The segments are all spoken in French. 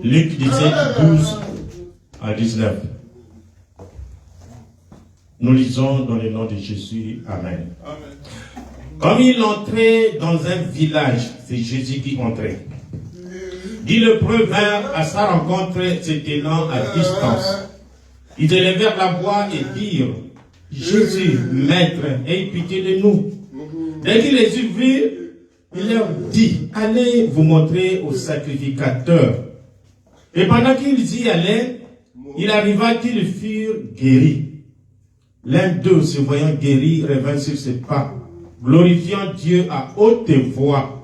Luc 17, 12 à 19. Nous lisons dans le nom de Jésus. Amen. Amen. Comme il entrait dans un village, c'est Jésus qui entrait. Dix lépreux vinrent à sa rencontre, se tenant à distance. Ils élevèrent la voix et dirent: Jésus, Maître, aie pitié de nous. Dès qu'il les eut vus, il leur dit: allez vous montrer au sacrificateur. Et pendant qu'ils y allaient, il arriva qu'ils furent guéris. L'un d'eux, se voyant guéri, revint sur ses pas, glorifiant Dieu à haute voix.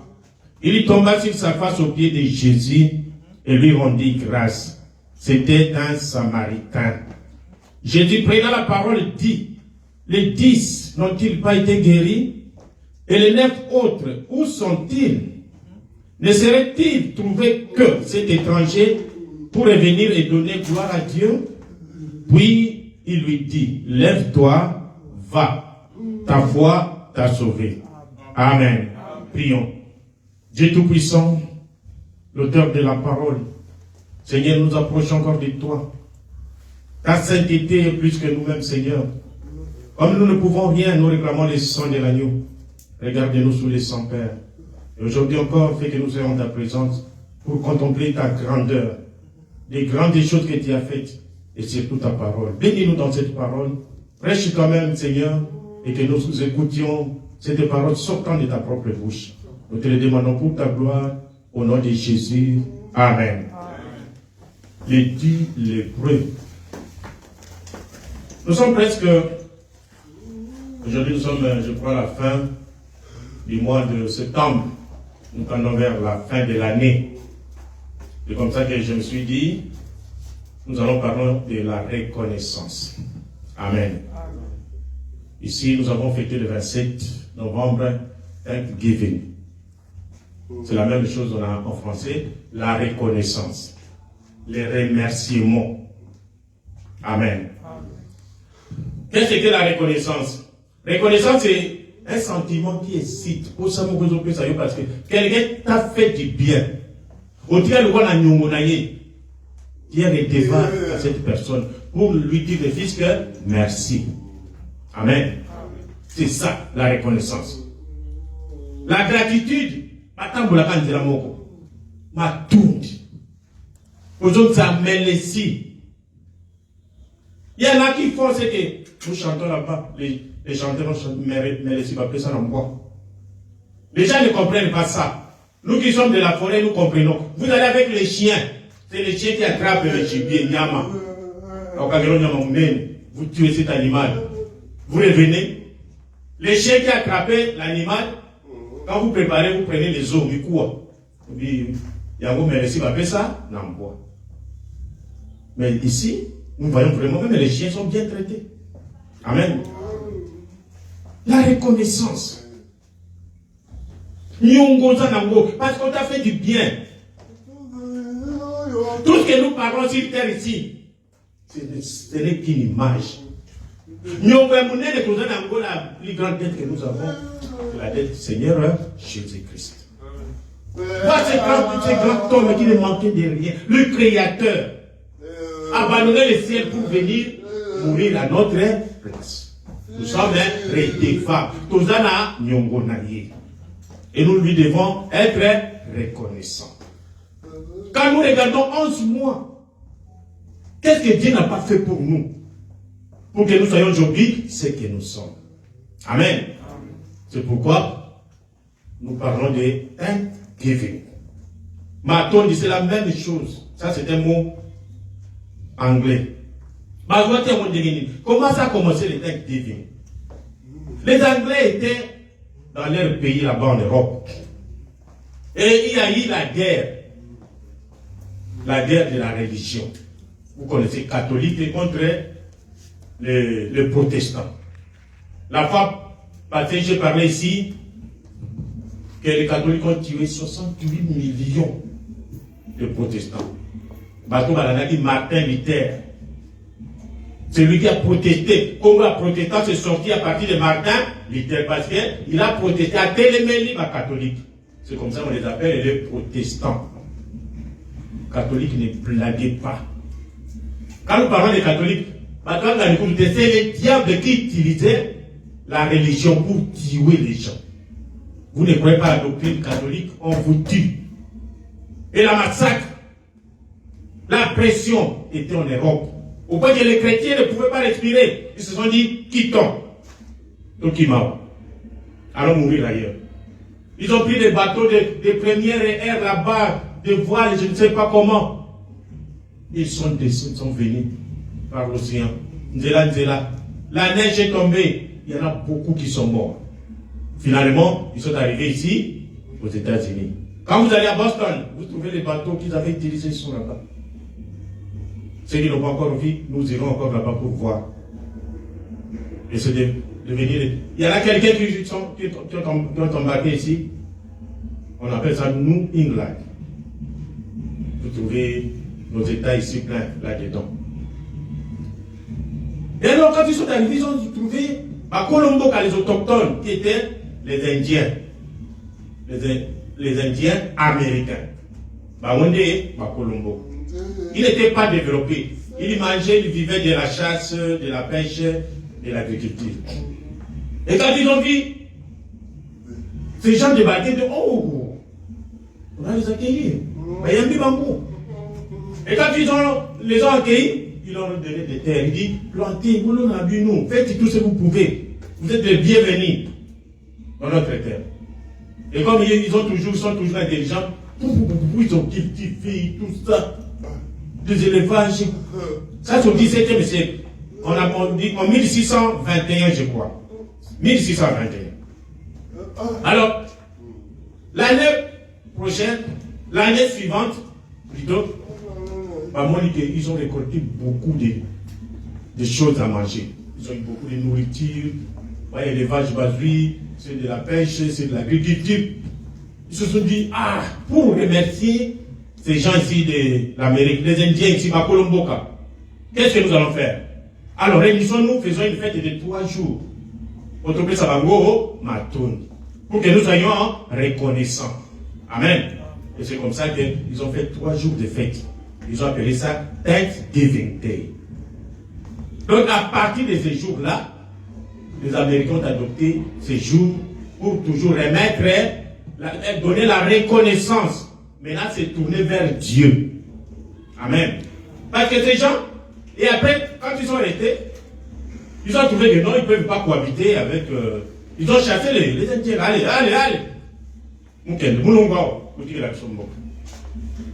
Il tomba sur sa face aux pieds de Jésus et lui rendit grâce. C'était un Samaritain. Jésus prenant la parole dit: les 10 n'ont-ils pas été guéris? Et les 9 autres, où sont-ils? Ne serait-il trouvé que cet étranger pour revenir et donner gloire à Dieu? Puis il lui dit: lève-toi, va, ta foi t'a sauvé. Amen. Prions. Dieu Tout-Puissant, l'auteur de la parole, Seigneur, nous approchons encore de toi. Ta sainteté est plus que nous-mêmes, Seigneur. Comme nous ne pouvons rien, nous réclamons le sang de l'agneau. Regarde-nous sous les sangs, Père. Et aujourd'hui encore, fais que nous soyons en ta présence pour contempler ta grandeur, les grandes choses que tu as faites, et surtout ta parole. Bénis-nous dans cette parole. Prêche toi-même, Seigneur, et que nous écoutions cette parole sortant de ta propre bouche. Nous te le demandons pour ta gloire, au nom de Jésus. Amen. Les 10 lépreux. Nous sommes presque, aujourd'hui nous sommes, je crois, à la fin du mois de septembre. Nous tendons vers la fin de l'année. C'est comme ça que je me suis dit, nous allons parler de la reconnaissance. Amen. Ici, nous avons fêté le 27 novembre, Thanksgiving. C'est la même chose en français, la reconnaissance, les remerciements. Amen. Qu'est-ce que la reconnaissance? Reconnaissance, c'est un sentiment qui excite. Parce que quelqu'un t'a fait du bien. Au tir le roi qui est redevable à cette personne pour lui dire le fils que merci. Amen. C'est ça, la reconnaissance. La gratitude, ma tout. Aujourd'hui, ça mêle ici. Il y en a qui font ce que nous chantons là-bas, les chanteurs chantent, mais les pas ça dans bois. Les gens ne comprennent pas ça. Nous qui sommes de la forêt, nous comprenons. Vous allez avec les chiens. C'est les chiens qui attrapent le gibier, Nyama. Vous tuez cet animal. Vous revenez. Les chiens qui attrapent l'animal, quand vous préparez, vous prenez les os, du coup. Mais ici, nous voyons vraiment que les chiens sont bien traités. Amen. La reconnaissance. Parce qu'on t'a fait du bien. Tout ce que nous parlons sur terre ici, ce n'est qu'une image. Nous avons la plus grande dette que nous avons, c'est la dette du Seigneur Jésus-Christ. Pas ces grands hommes qui ne manquaient de rien. Le Créateur abandonner le ciel pour venir mourir à notre place. Nous sommes redevables. Et nous lui devons être reconnaissants. Quand nous regardons 11 mois, qu'est-ce que Dieu n'a pas fait pour nous? Pour que nous soyons aujourd'hui ce que nous sommes. Amen. C'est pourquoi nous parlons de Thanksgiving. Maton dit c'est la même chose. Ça c'est un mot anglais. Comment ça a commencé le Thanksgiving? Les Anglais étaient dans leur pays là-bas en Europe. Et il y a eu la guerre de la religion. Vous connaissez, catholique contre les protestants. La fois passée, j'ai parlé ici que les catholiques ont tué 68 millions de protestants. Bateau Balana dit Martin Luther. C'est lui qui a protesté. Comme la protestant s'est sorti à partir de Martin Luther, parce qu'il a protesté à télémélie ma catholique. C'est comme ça qu'on les appelle les protestants. Catholiques, ne blaguez pas. Quand nous parlons des catholiques, c'est les diables qui utilisaient la religion pour tuer les gens. Vous ne croyez pas à la doctrine catholique, on vous tue. Et la massacre, la pression était en Europe. Au point que les chrétiens ne pouvaient pas respirer. Ils se sont dit, quittons. Donc ils meurent. Allons mourir ailleurs. Ils ont pris des bateaux de première ère là-bas, des voiles, je ne sais pas comment. Ils sont venus par l'océan. Nzela. La neige est tombée. Il y en a beaucoup qui sont morts. Finalement, ils sont arrivés ici, aux États-Unis. Quand vous allez à Boston, vous trouvez les bateaux qu'ils avaient utilisés, ils sont là-bas. Ceux qui n'ont pas encore vu, nous irons encore là-bas pour voir. Et se devenir. Il y en a quelqu'un qui ont embarqué ici. On appelle ça New England. Vous trouvez nos États ici pleins là-dedans. Et alors, quand ils sont arrivés, ils ont trouvé à Colombo, les autochtones, qui étaient les Indiens. Les Indiens américains. Colombo. Ils n'étaient pas développés. Ils mangeaient, ils vivaient de la chasse, de la pêche, de l'agriculture. Et quand ils ont vu ces gens débarquer, de oh, on va les accueillir. Et quand ils les ont accueillis, ils leur ont donné des terres. Ils disent, plantez, vous l'en avez nous, faites tout ce que vous pouvez. Vous êtes les bienvenus dans notre terre. Et comme ils sont toujours intelligents, ils ont cultivé tout ça. Des élevages. Ça, c'est au 17e siècle. On a dit en 1621, je crois. 1621. Alors, l'année prochaine, l'année suivante, plutôt, ils ont récolté beaucoup de choses à manger. Ils ont eu beaucoup de nourriture, l'élevage basui, c'est de la pêche, c'est de l'agriculture. Ils se sont dit, pour remercier ces gens ici de l'Amérique, les Indiens ici, à Colomboka, qu'est-ce que nous allons faire? Alors, réunissons-nous, faisons une fête de 3 jours. Pour que nous soyons reconnaissants. Amen. Et c'est comme ça qu'ils ont fait 3 jours de fête. Ils ont appelé ça Thanksgiving Day. Donc, à partir de ces jours-là, les Américains ont adopté ces jours pour toujours remettre, donner la reconnaissance. Maintenant, c'est tourner vers Dieu. Amen. Parce que ces gens, et après, quand ils sont restés, ils ont trouvé que non, ils ne peuvent pas cohabiter avec. Ils ont chassé les Indiens. Allez.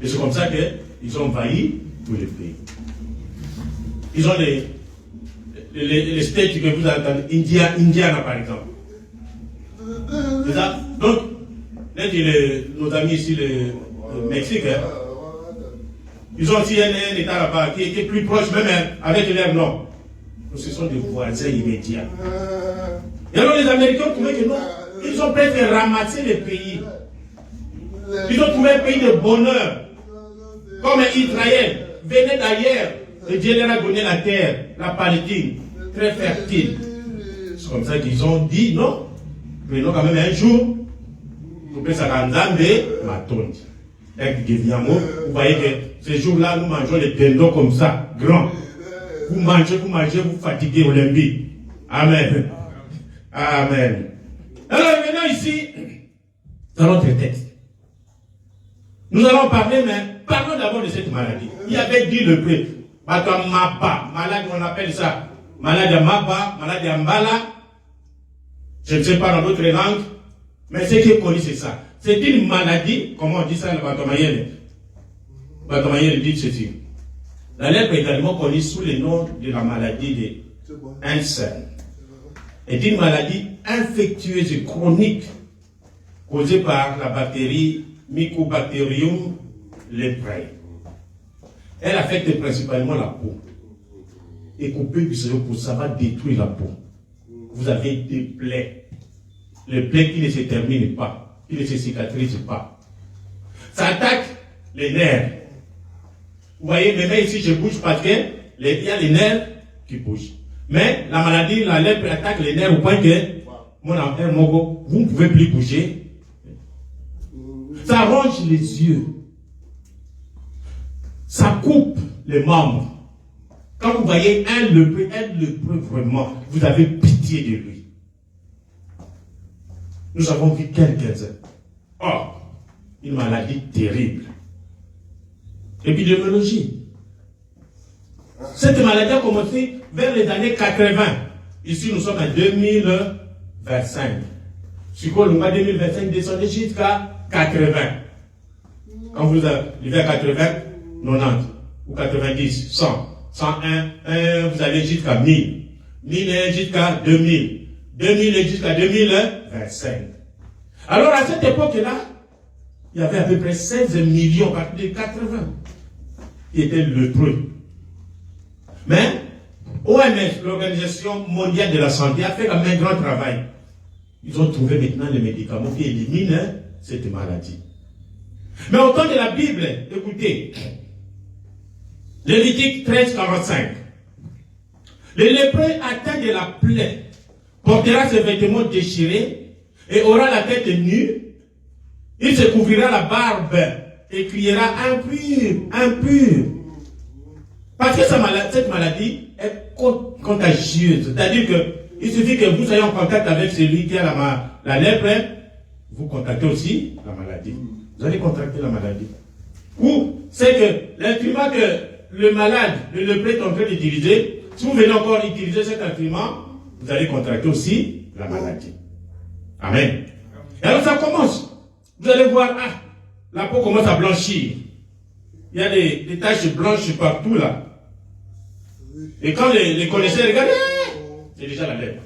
Et c'est comme ça qu'ils ont envahi tous les pays. Ils ont les states que vous entendez, Indiana par exemple. C'est ça? Donc, nos amis ici, le Mexique, ils ont aussi un État là-bas qui est plus proche même avec l'air nord. Donc, ce sont des voisins immédiats. Et alors les Américains ont trouvé que non, ils ont préféré ramasser les pays. Ils ont trouvé un pays de bonheur. Comme Israël, venait d'ailleurs. Et Dieu leur a donné la terre, la Palestine, très fertile. C'est comme ça qu'ils ont dit non. Prenons quand même un jour. Vous voyez que ces jours-là, nous mangeons les dindons comme ça, grands. Vous mangez, vous fatiguez Olympique. Amen. Amen. Alors, maintenant ici, dans notre texte, nous allons parler, mais parlons d'abord de cette maladie. Il avait dit le prêtre, Maba, maladie, on appelle ça, maladie à Maba, maladie à Mbala, je ne sais pas dans d'autres langues, mais ce qui est connu, c'est ça. C'est une maladie, comment on dit ça, le Batomayel? Batomayel dit ceci. La lèpre est également connue sous le nom de la maladie de Hansen. Est une maladie infectieuse et chronique causée par la bactérie Mycobacterium leprae. Elle affecte principalement la peau. Et couper du cerveau, ça va détruire la peau. Vous avez des plaies. Les plaies qui ne se terminent pas, qui ne se cicatrisent pas. Ça attaque les nerfs. Vous voyez, même ici je bouge parce qu'il y a les nerfs qui bougent. Mais la maladie, la lèpre attaque les nerfs au point que, mon enfant, vous ne pouvez plus bouger. Ça ronge les yeux. Ça coupe les membres. Quand vous voyez un lépreux vraiment, vous avez pitié de lui. Nous avons vu quelques-uns. Oh, une maladie terrible. Épidémiologie. Cette maladie a commencé vers les années 80. Ici, nous sommes en 2025. Sur quoi le mois 2025 descendait jusqu'à 80. Quand vous arrivez à 80, 90 ou 90, 100, 101, vous allez jusqu'à 1000. 1000 jusqu'à 2000. 2000 jusqu'à 2025. Alors à cette époque-là, il y avait à peu près 16 millions, à partir de 80, qui étaient lépreux. Mais OMS, l'Organisation mondiale de la santé, a fait quand même un grand travail. Ils ont trouvé maintenant les médicaments qui éliminent cette maladie. Mais au temps de la Bible, écoutez, Lévitique 13, 45. Le lépreux atteint de la plaie portera ses vêtements déchirés et aura la tête nue. Il se couvrira la barbe et criera impur, impur. Parce que cette maladie est contagieuse. C'est-à-dire qu'il suffit que vous soyez en contact avec celui qui a la lèpre, vous contactez aussi la maladie. Vous allez contracter la maladie. Ou c'est que l'instrument que le malade, le lépreux est en train d'utiliser, si vous venez encore utiliser cet instrument, vous allez contracter aussi la maladie. Amen. Et alors ça commence. Vous allez voir, la peau commence à blanchir. Il y a des taches blanches partout là. Et quand les connaisseurs regardent, c'est déjà la lèpre.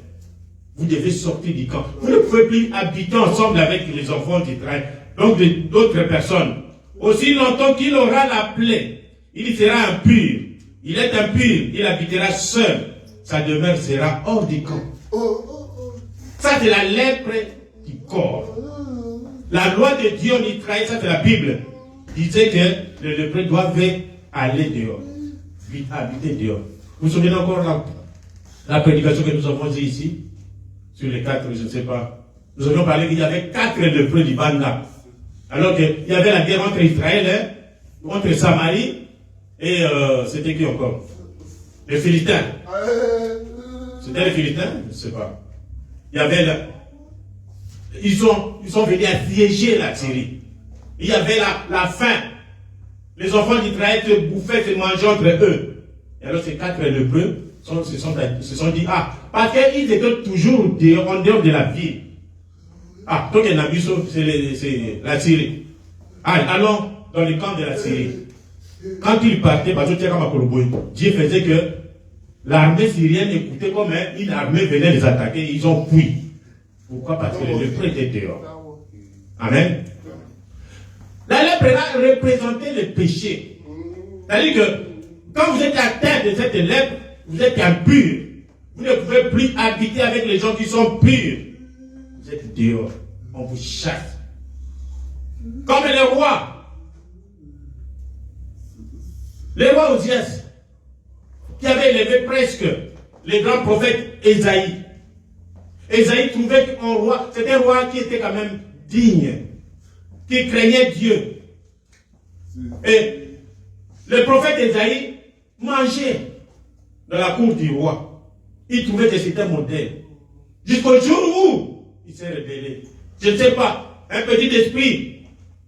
Vous devez sortir du camp. Vous ne pouvez plus habiter ensemble avec les enfants qui travaillent, donc d'autres personnes. Aussi longtemps qu'il aura la plaie, il sera impur. Il est impur, il habitera seul. Sa demeure sera hors du camp. Ça c'est la lèpre du corps. La loi de Dieu en Israël, ça c'est la Bible, disait que le lépreux doivent aller dehors, habiter dehors. Vous vous souvenez encore la prédication que nous avons dit ici, sur les 4, je ne sais pas. Nous avions parlé qu'il y avait 4 lépreux du Banda. Alors qu'il y avait la guerre entre Israël, entre Samarie, et c'était qui encore? Les Philistins. C'était les Philistins? Je ne sais pas. Il y avait ils sont venus assiéger la Syrie. Il y avait la faim. Les enfants d'Israël se bouffaient, se mangeaient entre eux. Et alors ces 4 lépreux se sont dit, parce qu'ils étaient toujours en dehors de la ville. Donc il y en a vu, c'est la Syrie. Allons dans le camp de la Syrie. Quand ils partaient, Dieu faisait que l'armée syrienne écoutait comme une armée venait les attaquer, ils ont fui. Pourquoi? Parce que le lépreux était dehors. Amen. La lèpre là représentait le péché. C'est-à-dire que quand vous êtes atteint de cette lèpre, vous êtes impur. Vous ne pouvez plus habiter avec les gens qui sont purs. Vous êtes dehors. On vous chasse. Comme les rois. Les rois Osias, qui avaient élevé presque les grands prophètes Ésaïe. Ésaïe trouvait qu'un roi, c'était un roi qui était quand même digne, qui craignait Dieu. Et le prophète Ésaïe mangeait dans la cour du roi. Il trouvait que c'était un modèle. Jusqu'au jour où il s'est rebellé. Je ne sais pas, un petit esprit,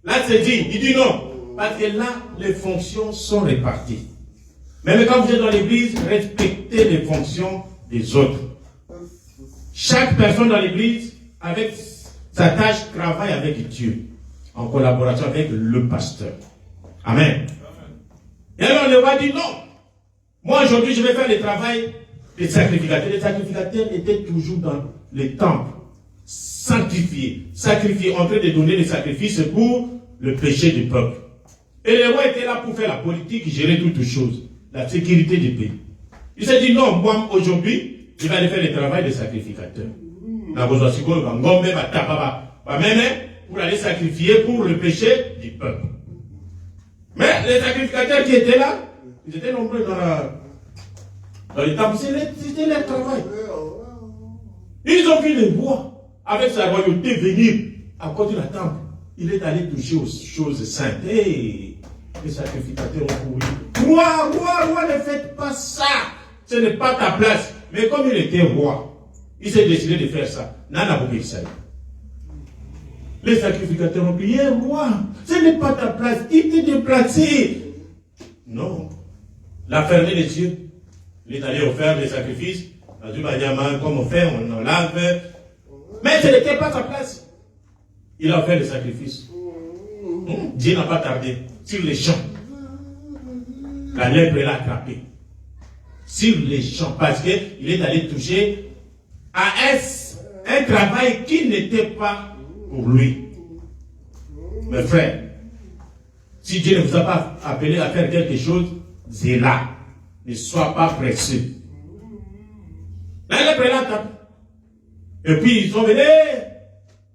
là c'est dit, il dit non. Parce que là, les fonctions sont réparties. Même quand vous êtes dans l'église, respectez les fonctions des autres. Chaque personne dans l'église, avec sa tâche, travaille avec Dieu, en collaboration avec le pasteur. Amen. Et alors le roi dit non. Moi aujourd'hui, je vais faire le travail des sacrificateurs. Les sacrificateurs étaient toujours dans les temples, sanctifiés, en train de donner des sacrifices pour le péché du peuple. Et le roi était là pour faire la politique, gérer toutes choses, la sécurité du pays. Il s'est dit non, moi aujourd'hui, je vais aller faire le travail des sacrificateurs. Pour aller sacrifier pour le péché du peuple. Mais les sacrificateurs qui étaient là, ils étaient nombreux dans les temples, c'était leur travail. Ils ont vu le roi avec sa royauté venir à côté de la temple. il est allé toucher aux choses saintes. Et les sacrificateurs ont couru. Roi, ne faites pas ça. Ce n'est pas ta place. Mais comme il était roi, il s'est décidé de faire ça. Nana ça. Les sacrificateurs ont crié, roi, ce n'est pas ta place. Il t'est déplacé. Non. Il a fermé les yeux. Il est allé offrir des sacrifices. Comme on fait, on en lave. Mais ce n'était pas sa place. Il a fait les sacrifices. Dieu n'a pas tardé. Sur les champs. La lèpre l'a attrapé. Sur les champs. Parce qu'il est allé toucher à un travail qui n'était pas pour lui. Mes frères, si Dieu ne vous a pas appelé à faire quelque chose, c'est là. Ne sois pas pressé. La lèpre l'a attrapé. Et puis ils sont venus.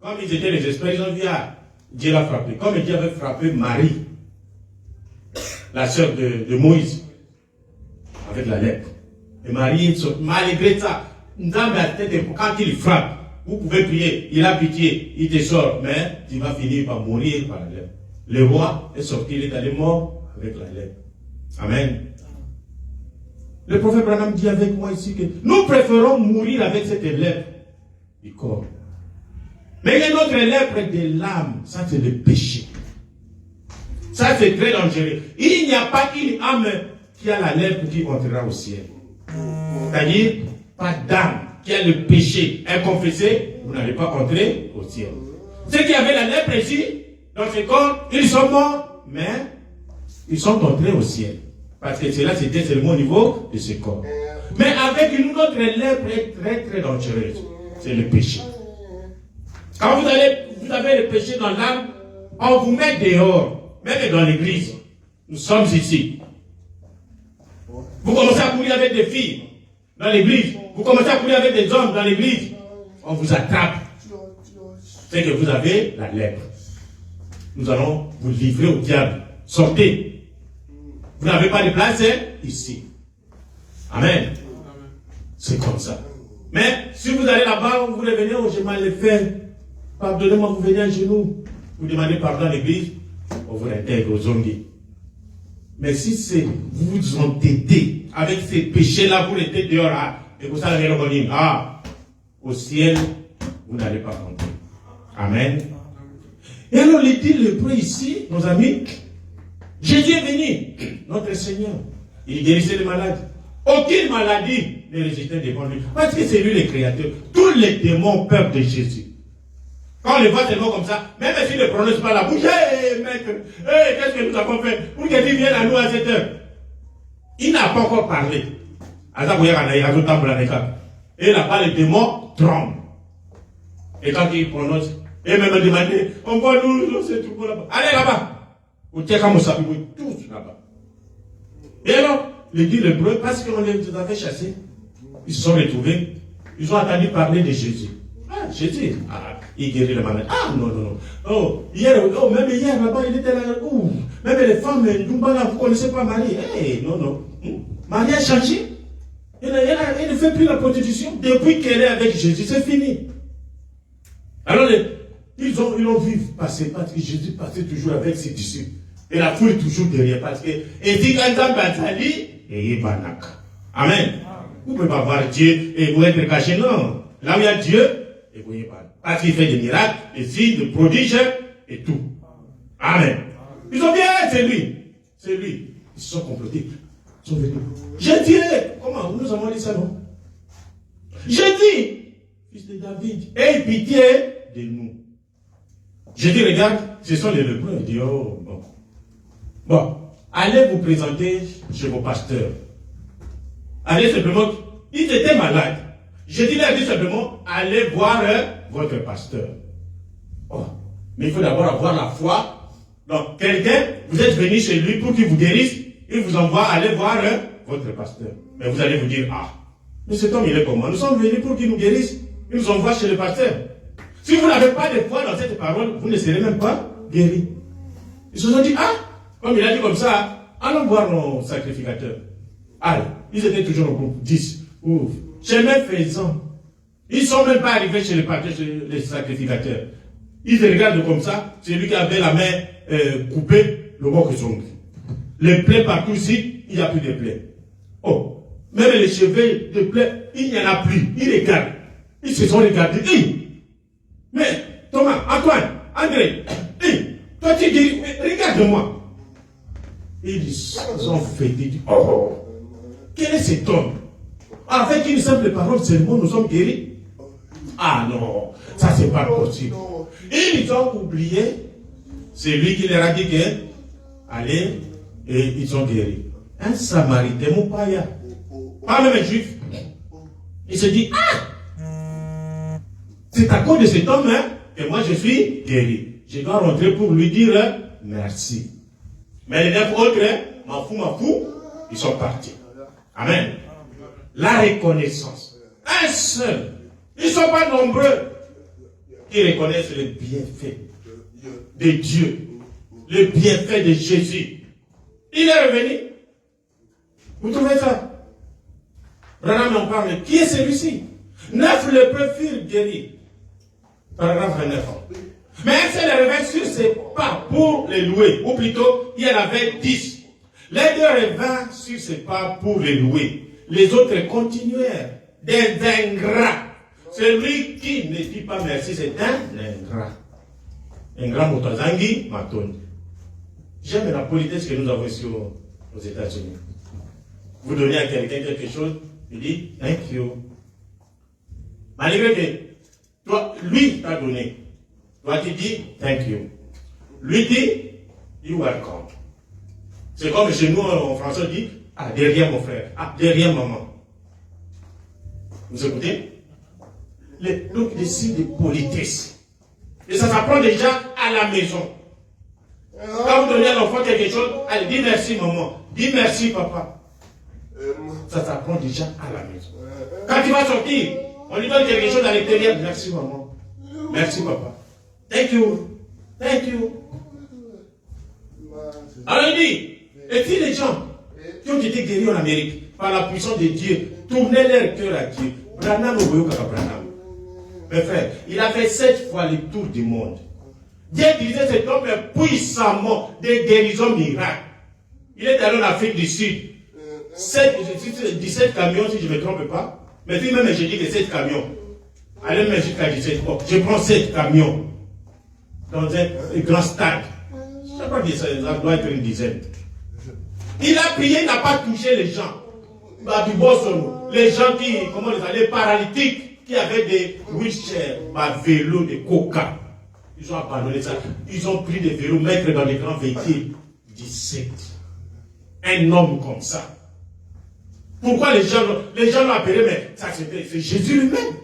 Comme ils étaient les experts, ils ont dit, ah, Dieu l'a frappé. Comme Dieu avait frappé Marie, la sœur de Moïse, avec la lèpre. Et Marie, malgré ça, quand il frappe, vous pouvez prier, il a pitié, il te sort, mais tu vas finir par mourir par la lèpre. Le roi est sorti, il est allé mort avec la lèpre. Amen. Le prophète Branham dit avec moi ici que nous préférons mourir avec cette lèpre du corps. Mais il y a une autre lèpre de l'âme, ça c'est le péché. Ça c'est très dangereux. Il n'y a pas une âme qui a la lèpre qui entrera au ciel. C'est-à-dire, pas d'âme qui a le péché inconfessé, vous n'allez pas entrer au ciel. Ceux qui avaient la lèpre ici, dans ce corps, ils sont morts, mais ils sont entrés au ciel. Parce que cela, c'était seulement au niveau de ce corps. Mais avec une autre lèpre très très dangereuse, c'est le péché. Quand vous avez le péché dans l'âme, on vous met dehors, même dans l'église. Nous sommes ici. Vous commencez à courir avec des filles dans l'église. Vous commencez à courir avec des hommes dans l'église. On vous attrape. C'est que vous avez la lèpre. Nous allons vous livrer au diable. Sortez. Vous n'avez pas de place ici. Amen. C'est comme ça. Mais si vous allez là-bas, vous revenez, oh, j'ai mal fait. Pardonnez-moi, vous venez à genoux. Vous demandez pardon à l'église. On vous intègre aux zombies. Mais si c'est vous vous entêtez avec ces péchés-là, vous êtes dehors, et vous allez revenir, au ciel, vous n'allez pas rentrer. Amen. Et alors, il dit le prêtre ici, nos amis, Jésus est venu, notre Seigneur. Il guérissait les malades. Aucune maladie ne résistait devant lui. Parce que c'est lui le créateur. Tous les démons ont peur de Jésus. Quand on les voit tellement comme ça, même s'ils ne prononcent pas la bouche, hey, mec, hey, qu'est-ce que nous avons fait pour que tu viennes à nous à cette heure? Il n'a pas encore parlé. Et là-bas, les démons tremblent. Et quand il prononce, et même demander, on voit nous, c'est tout là-bas. Allez là-bas. Ou tiens, comme on s'habille, tous là-bas. Et alors, il dit le breu, parce qu'on les avait chassés, ils se sont retrouvés, ils ont entendu parler de Jésus. Ah, Jésus, il guérit les malades. Ah, non. Oh, même hier là-bas, il était là. Même les femmes, vous ne connaissez pas Marie. Hey, non. Marie a changé. Elle ne fait plus la prostitution. Depuis qu'elle est avec Jésus, c'est fini. Alors, ils ont vu passer, parce que Jésus passait toujours avec ses disciples. Et la foule toujours derrière, parce que, et dit quand Batali, et Banak. Amen. Vous ne pouvez pas voir Dieu et vous être caché, non. Là où il y a Dieu, et vous voyez pas. Parce qu'il fait des miracles, des signes, des prodiges, et tout. Amen. Ils ont bien, c'est lui. Ils se sont complotés. Ils sont venus. J'ai dit, comment nous avons dit ça, non? J'ai dit, fils de David, aie pitié de nous. J'ai dit, regarde, ce sont les lépreux. Il dit, oh, bon. Bon, allez vous présenter chez vos pasteurs. Allez simplement, ils étaient malades. J'ai dit simplement, allez voir votre pasteur. Oh, mais il faut d'abord avoir la foi. Donc, quelqu'un, vous êtes venu chez lui pour qu'il vous guérisse, il vous envoie aller voir votre pasteur. Mais vous allez vous dire, mais cet homme, il est comment? Nous sommes venus pour qu'il nous guérisse, il nous envoie chez le pasteur. Si vous n'avez pas de foi dans cette parole, vous ne serez même pas guéri. Ils se sont dit, comme il a dit comme ça, allons voir nos sacrificateurs. Allez, ils étaient toujours au groupe 10. Ouf. Chemin faisant. Ils ne sont même pas arrivés chez les sacrificateurs. Ils se regardent comme ça, c'est lui qui avait la main coupée, le bord que son. Les plaies partout ici, il n'y a plus de plaies. Oh, même les cheveux de plaies, il n'y en a plus. Ils regardent. Ils se sont regardés. Mais Thomas, Antoine, André, toi tu dis, regarde-moi. Ils ont fait dire, oh, quel est cet homme? Avec une simple parole seulement, nous sommes guéris. Ah non, ça c'est pas possible. Ils ont oublié, c'est lui qui leur a dit que, allez, et ils sont guéris. Un Samaritain, mon païen, pas même un juif, il se dit, ah, c'est à cause de cet homme hein, que moi je suis guéri. Je dois rentrer pour lui dire merci. Mais les 9 autres, m'en fous, ils sont partis. Amen. La reconnaissance. Un seul. Ils ne sont pas nombreux qui reconnaissent le bienfait de Dieu, le bienfait de Jésus. Il est revenu. Vous trouvez ça? Branham en parle. Qui est celui-ci? 9 lépreux furent guéris. Paragraphe 29. Mais un seul revint sur ses pas pour les louer. Ou plutôt, il y en avait 10. Les deux revinrent sur ses pas pour les louer. Les autres continuèrent. Des ingrats. Celui qui ne dit pas merci, c'est un ingrat. Ingrat Motazangi Matoni. J'aime la politesse que nous avons ici aux États-Unis. Vous donnez à quelqu'un quelque chose, il dit thank you. Malgré que toi, lui t'a donné. Toi, tu dis thank you. Lui dit you welcome. C'est comme chez nous en français, on dit ah, derrière mon frère, ah, derrière maman. Vous écoutez? Donc, des signes de politesse. Et ça s'apprend déjà à la maison. Quand vous donnez à l'enfant quelque chose, allez, dis merci maman, dis merci papa. Ça s'apprend déjà à la maison. Quand il va sortir, on lui donne quelque chose à l'intérieur, merci maman, merci papa. Thank you, thank you. Alors il dit, et puis les gens qui ont été guéris en Amérique par la puissance de Dieu, tournaient leur cœur à Dieu. Branham Branham. Mes frères, il a fait 7 fois le tour du monde. Dieu disait cet homme puissamment des guérisons miracles. Il est allé en Afrique du Sud. 17 camions, si je ne me trompe pas. Mais puis même, j'ai dit que 7 camions. Allez me jusqu'à 17. Bon, je prends 7 camions dans un grand stade. Je ne sais pas si ça doit être une dizaine. Il a prié, il n'a pas touché les gens. Les gens qui, comment les paralytiques, qui avaient des wheelchairs, vélos, des coca. Ils ont abandonné ça. Ils ont pris des vélos, mettre dans les grands véhicules. 17. Un homme comme ça. Pourquoi les gens l'ont appelé, mais ça c'est Jésus lui-même.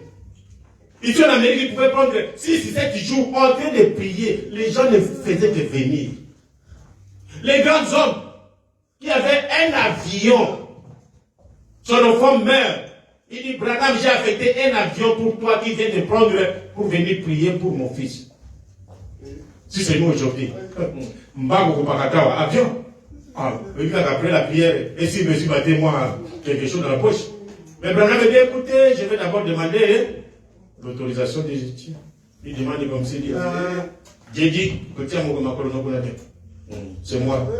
Ici en Amérique, ils pouvaient prendre 6-7 jours en train de prier. Les gens ne faisaient que venir. Les grands hommes qui avaient un avion, son enfant meurt. Il dit, Branham, j'ai affecté un avion pour toi qui vient de prendre pour venir prier pour mon fils. Si c'est nous aujourd'hui, avion. Après la prière, et si monsieur battait moi quelque chose dans la poche. Mais Branham me dit, écoutez, je vais d'abord demander l'autorisation des études. Il demande comme s'il dit, j'ai dit, c'est moi.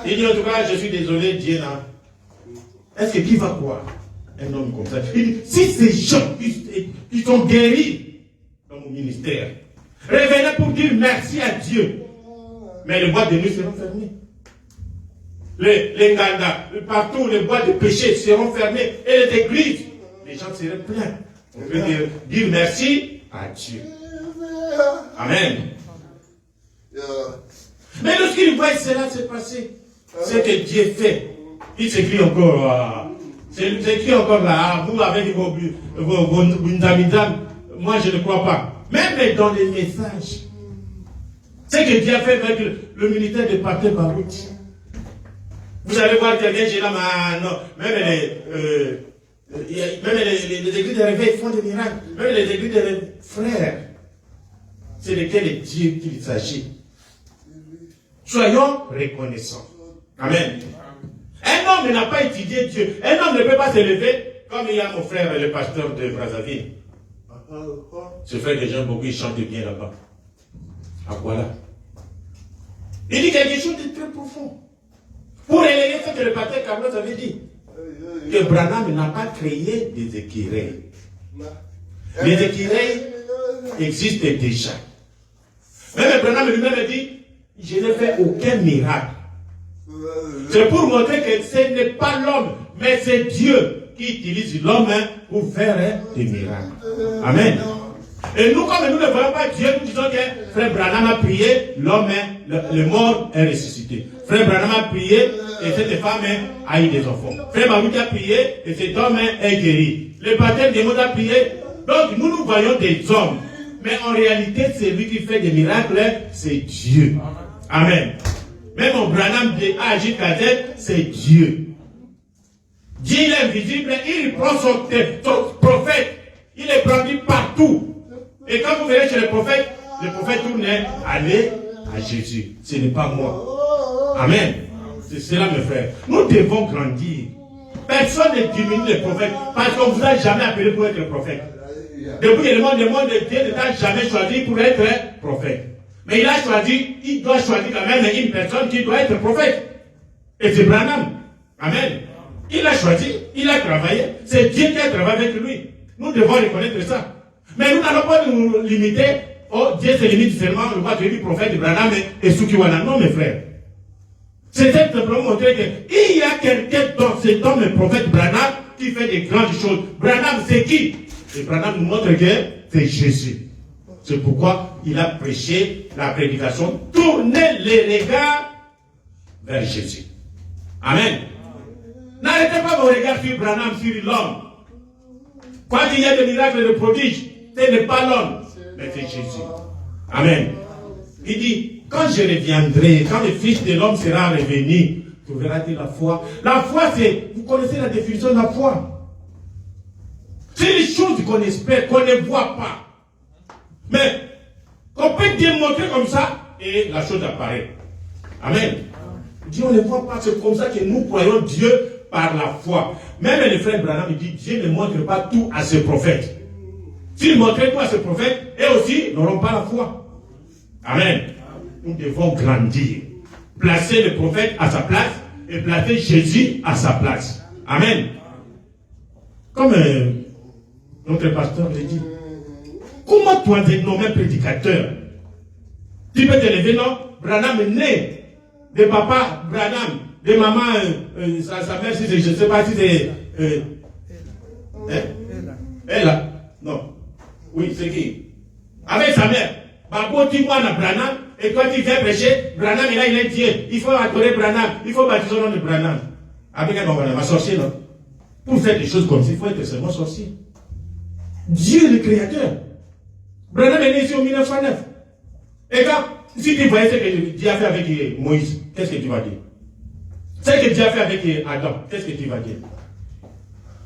Il dit, en tout cas, je suis désolé, Dieu n'a. Est-ce que qui va croire un homme comme ça? Il dit, si ces gens qui sont guéris dans mon ministère revenaient pour dire merci à Dieu, mais les boîtes de nuit seront fermées. Les Nganda, partout, les boîtes de péché seront fermées et les églises, les gens seraient pleins. On peut dire merci à Dieu. Amen. Mais lorsqu'il voit cela se passer, ce que Dieu fait, il s'écrit encore, s'écrit encore là, vous avec vos moi je ne crois pas. Même dans les messages, ce que Dieu a fait avec le militaire de Pater Barout. Vous allez voir quelqu'un chez là, même les églises de réveil font des miracles. Même les églises de frères, c'est de quel Dieu qu'il s'agit. Soyons reconnaissants. Amen. Un homme n'a pas étudié Dieu. Un homme ne peut pas se lever comme il y a mon frère, le pasteur de Brazzaville. Ce frère que j'aime beaucoup, il chante bien là-bas. Ah voilà. Il dit quelque chose de très profond. Pour élever ce que le pasteur Carlos avait dit. Que Branham n'a pas créé des écureuils. Les écureuils existent déjà. Même Branham lui-même dit, je n'ai fait aucun miracle. C'est pour montrer que ce n'est pas l'homme, mais c'est Dieu qui utilise l'homme pour faire des miracles. Amen. Et nous, comme nous ne voyons pas Dieu, nous disons que Frère Branham a prié, l'homme, le mort est ressuscité. Frère Branham a prié, et cette femme a eu des enfants. Frère Baruch a prié, et cet homme est guéri. Le pasteur Desmond a prié. Donc, nous voyons des hommes. Mais en réalité, celui qui fait des miracles, c'est Dieu. Amen. Même en Branham de A jusqu'à Z, c'est Dieu. Dieu est invisible, il prend son prophète. Il est brandi partout. Et quand vous verrez chez le prophète tourne, allez à Jésus. Ce n'est pas moi. Amen. C'est cela, mes frères. Nous devons grandir. Personne ne diminue les prophètes parce qu'on ne vous a jamais appelé pour être prophète. Depuis le monde de Dieu ne t'a jamais choisi pour être prophète. Mais il doit choisir quand même une personne qui doit être prophète. Et c'est Branham. Amen. Il a choisi, il a travaillé. C'est Dieu qui a travaillé avec lui. Nous devons reconnaître ça. Mais nous n'allons pas nous limiter. Oh, Dieu se limite seulement au roi du prophète Branham et Sukiwana. Non, mes frères. C'était simplement montrer qu'il y a quelqu'un dans cet homme, le prophète Branham, qui fait des grandes choses. Branham, c'est qui? Et Branham nous montre que c'est Jésus. C'est pourquoi il a prêché la prédication. Tournez les regards vers Jésus. Amen. N'arrêtez pas vos regards sur Branham, sur l'homme. Quand il y a des miracles et des prodiges, ce n'est pas l'homme, mais c'est Jésus. Amen. Il dit, quand je reviendrai, quand le Fils de l'homme sera revenu, tu verras la foi. La foi, c'est, vous connaissez la définition de la foi. C'est les choses qu'on espère, qu'on ne voit pas. Mais, qu'on peut démontrer comme ça, et la chose apparaît. Amen. Dieu, on ne voit pas, c'est comme ça que nous croyons Dieu par la foi. Même le frère Branham, il dit, Dieu ne montre pas tout à ses prophètes. S'il montrait tout à ses prophètes, eux aussi n'auront pas la foi. Amen. Nous devons grandir. Placer le prophète à sa place et placer Jésus à sa place. Amen. Comme notre pasteur l'a dit, comment toi, t'es nommé prédicateur? Tu peux te lever, non? Branham est né de papa Branham, de maman, sa mère, je ne sais pas si c'est... elle, non. Oui, c'est qui? Avec sa mère. Babo, tu vois Branham, et toi tu viens prêcher, Branham, il est Dieu. Il faut adorer Branham, il faut baptiser au nom de Branham. Avec un sorcier, non? Pour faire des choses comme ça, il faut être seulement sorcier. Dieu le créateur. Branham est né ici en 1909. Et quand, si tu voyais ce que Dieu a fait avec Moïse, qu'est-ce que tu vas dire? Ce que Dieu a fait avec Adam, qu'est-ce que tu vas dire?